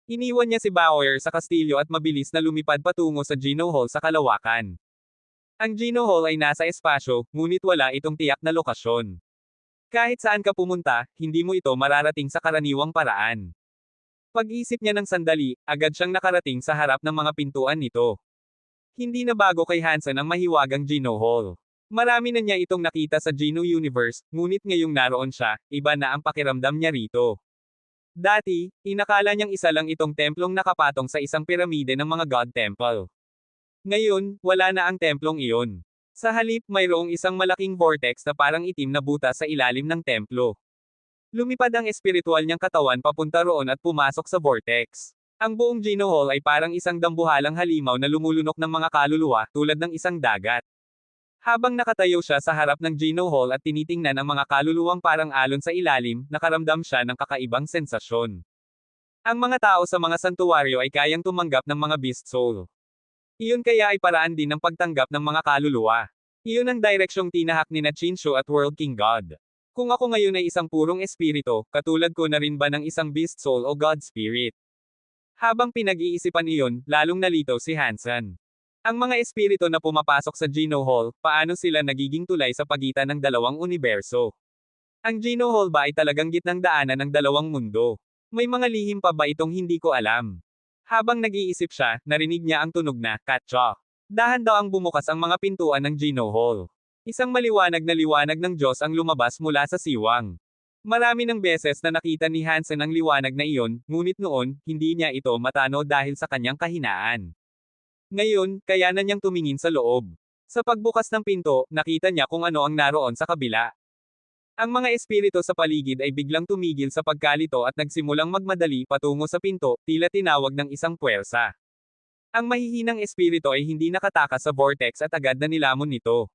Iniwan niya si Baoer sa kastilyo at mabilis na lumipad patungo sa Geno Hall sa kalawakan. Ang Geno Hall ay nasa espasyo, ngunit wala itong tiyak na lokasyon. Kahit saan ka pumunta, hindi mo ito mararating sa karaniwang paraan. Pag-isip niya ng sandali, agad siyang nakarating sa harap ng mga pintuan nito. Hindi na bago kay Hansen ang mahiwagang Geno Hall. Marami na niya itong nakita sa Geno Universe, ngunit ngayong naroon siya, iba na ang pakiramdam niya rito. Dati, inakala niyang isa lang itong templong nakapatong sa isang piramide ng mga God Temple. Ngayon, wala na ang templong iyon. Sa halip, mayroong isang malaking vortex na parang itim na butas sa ilalim ng templo. Lumipad ang espiritual niyang katawan papunta roon at pumasok sa vortex. Ang buong Geno Hall ay parang isang dambuhalang halimaw na lumulunok ng mga kaluluwa, tulad ng isang dagat. Habang nakatayo siya sa harap ng Geno Hall at tinitingnan ang mga kaluluwang parang alon sa ilalim, nakaramdam siya ng kakaibang sensasyon. Ang mga tao sa mga santuwaryo ay kayang tumanggap ng mga beast soul. Iyon kaya ay paraan din ng pagtanggap ng mga kaluluwa. Iyon ang direksyong tinahak ni Chinshu at World King God. Kung ako ngayon ay isang purong espirito, katulad ko na rin ba ng isang beast soul o God spirit? Habang pinag-iisipan iyon, lalong nalito si Hansen. Ang mga espiritu na pumapasok sa Geno Hall, paano sila nagiging tulay sa pagitan ng dalawang universo? Ang Geno Hall ba ay talagang gitnang daanan ng dalawang mundo? May mga lihim pa ba itong hindi ko alam? Habang nag-iisip siya, narinig niya ang tunog na, "Katsa." Dahan daw ang bumukas ang mga pintuan ng Geno Hall. Isang maliwanag na liwanag ng Diyos ang lumabas mula sa siwang. Marami ng beses na nakita ni Hansen ang liwanag na iyon, ngunit noon, hindi niya ito matano dahil sa kanyang kahinaan. Ngayon, kaya na niyang tumingin sa loob. Sa pagbukas ng pinto, nakita niya kung ano ang naroon sa kabila. Ang mga espiritu sa paligid ay biglang tumigil sa pagkalito at nagsimulang magmadali patungo sa pinto, tila tinawag ng isang puwersa. Ang mahihinang espiritu ay hindi nakatakas sa vortex at agad na nilamon nito.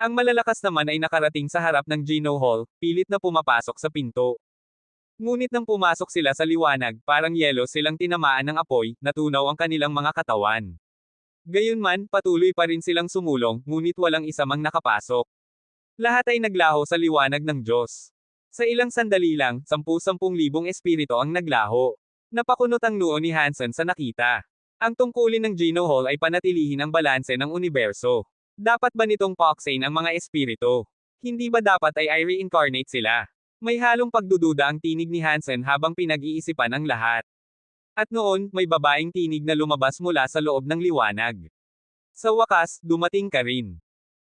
Ang malalakas naman ay nakarating sa harap ng Geno Hall, pilit na pumapasok sa pinto. Ngunit nang pumasok sila sa liwanag, parang yelo silang tinamaan ng apoy, natunaw ang kanilang mga katawan. Gayunman, patuloy pa rin silang sumulong, ngunit walang isa mang nakapasok. Lahat ay naglaho sa liwanag ng Diyos. Sa ilang sandali lang, 10,000 espiritu ang naglaho. Napakunot ang noo ni Hansen sa nakita. Ang tungkulin ng Geno Hall ay panatilihin ang balanse ng universo. Dapat ba nitong paksain ang mga espiritu? Hindi ba dapat ay i-reincarnate sila? May halong pagdududa ang tinig ni Hansen habang pinag-iisipan ang lahat. At noon, may babaeng tinig na lumabas mula sa loob ng liwanag. Sa wakas, dumating ka rin.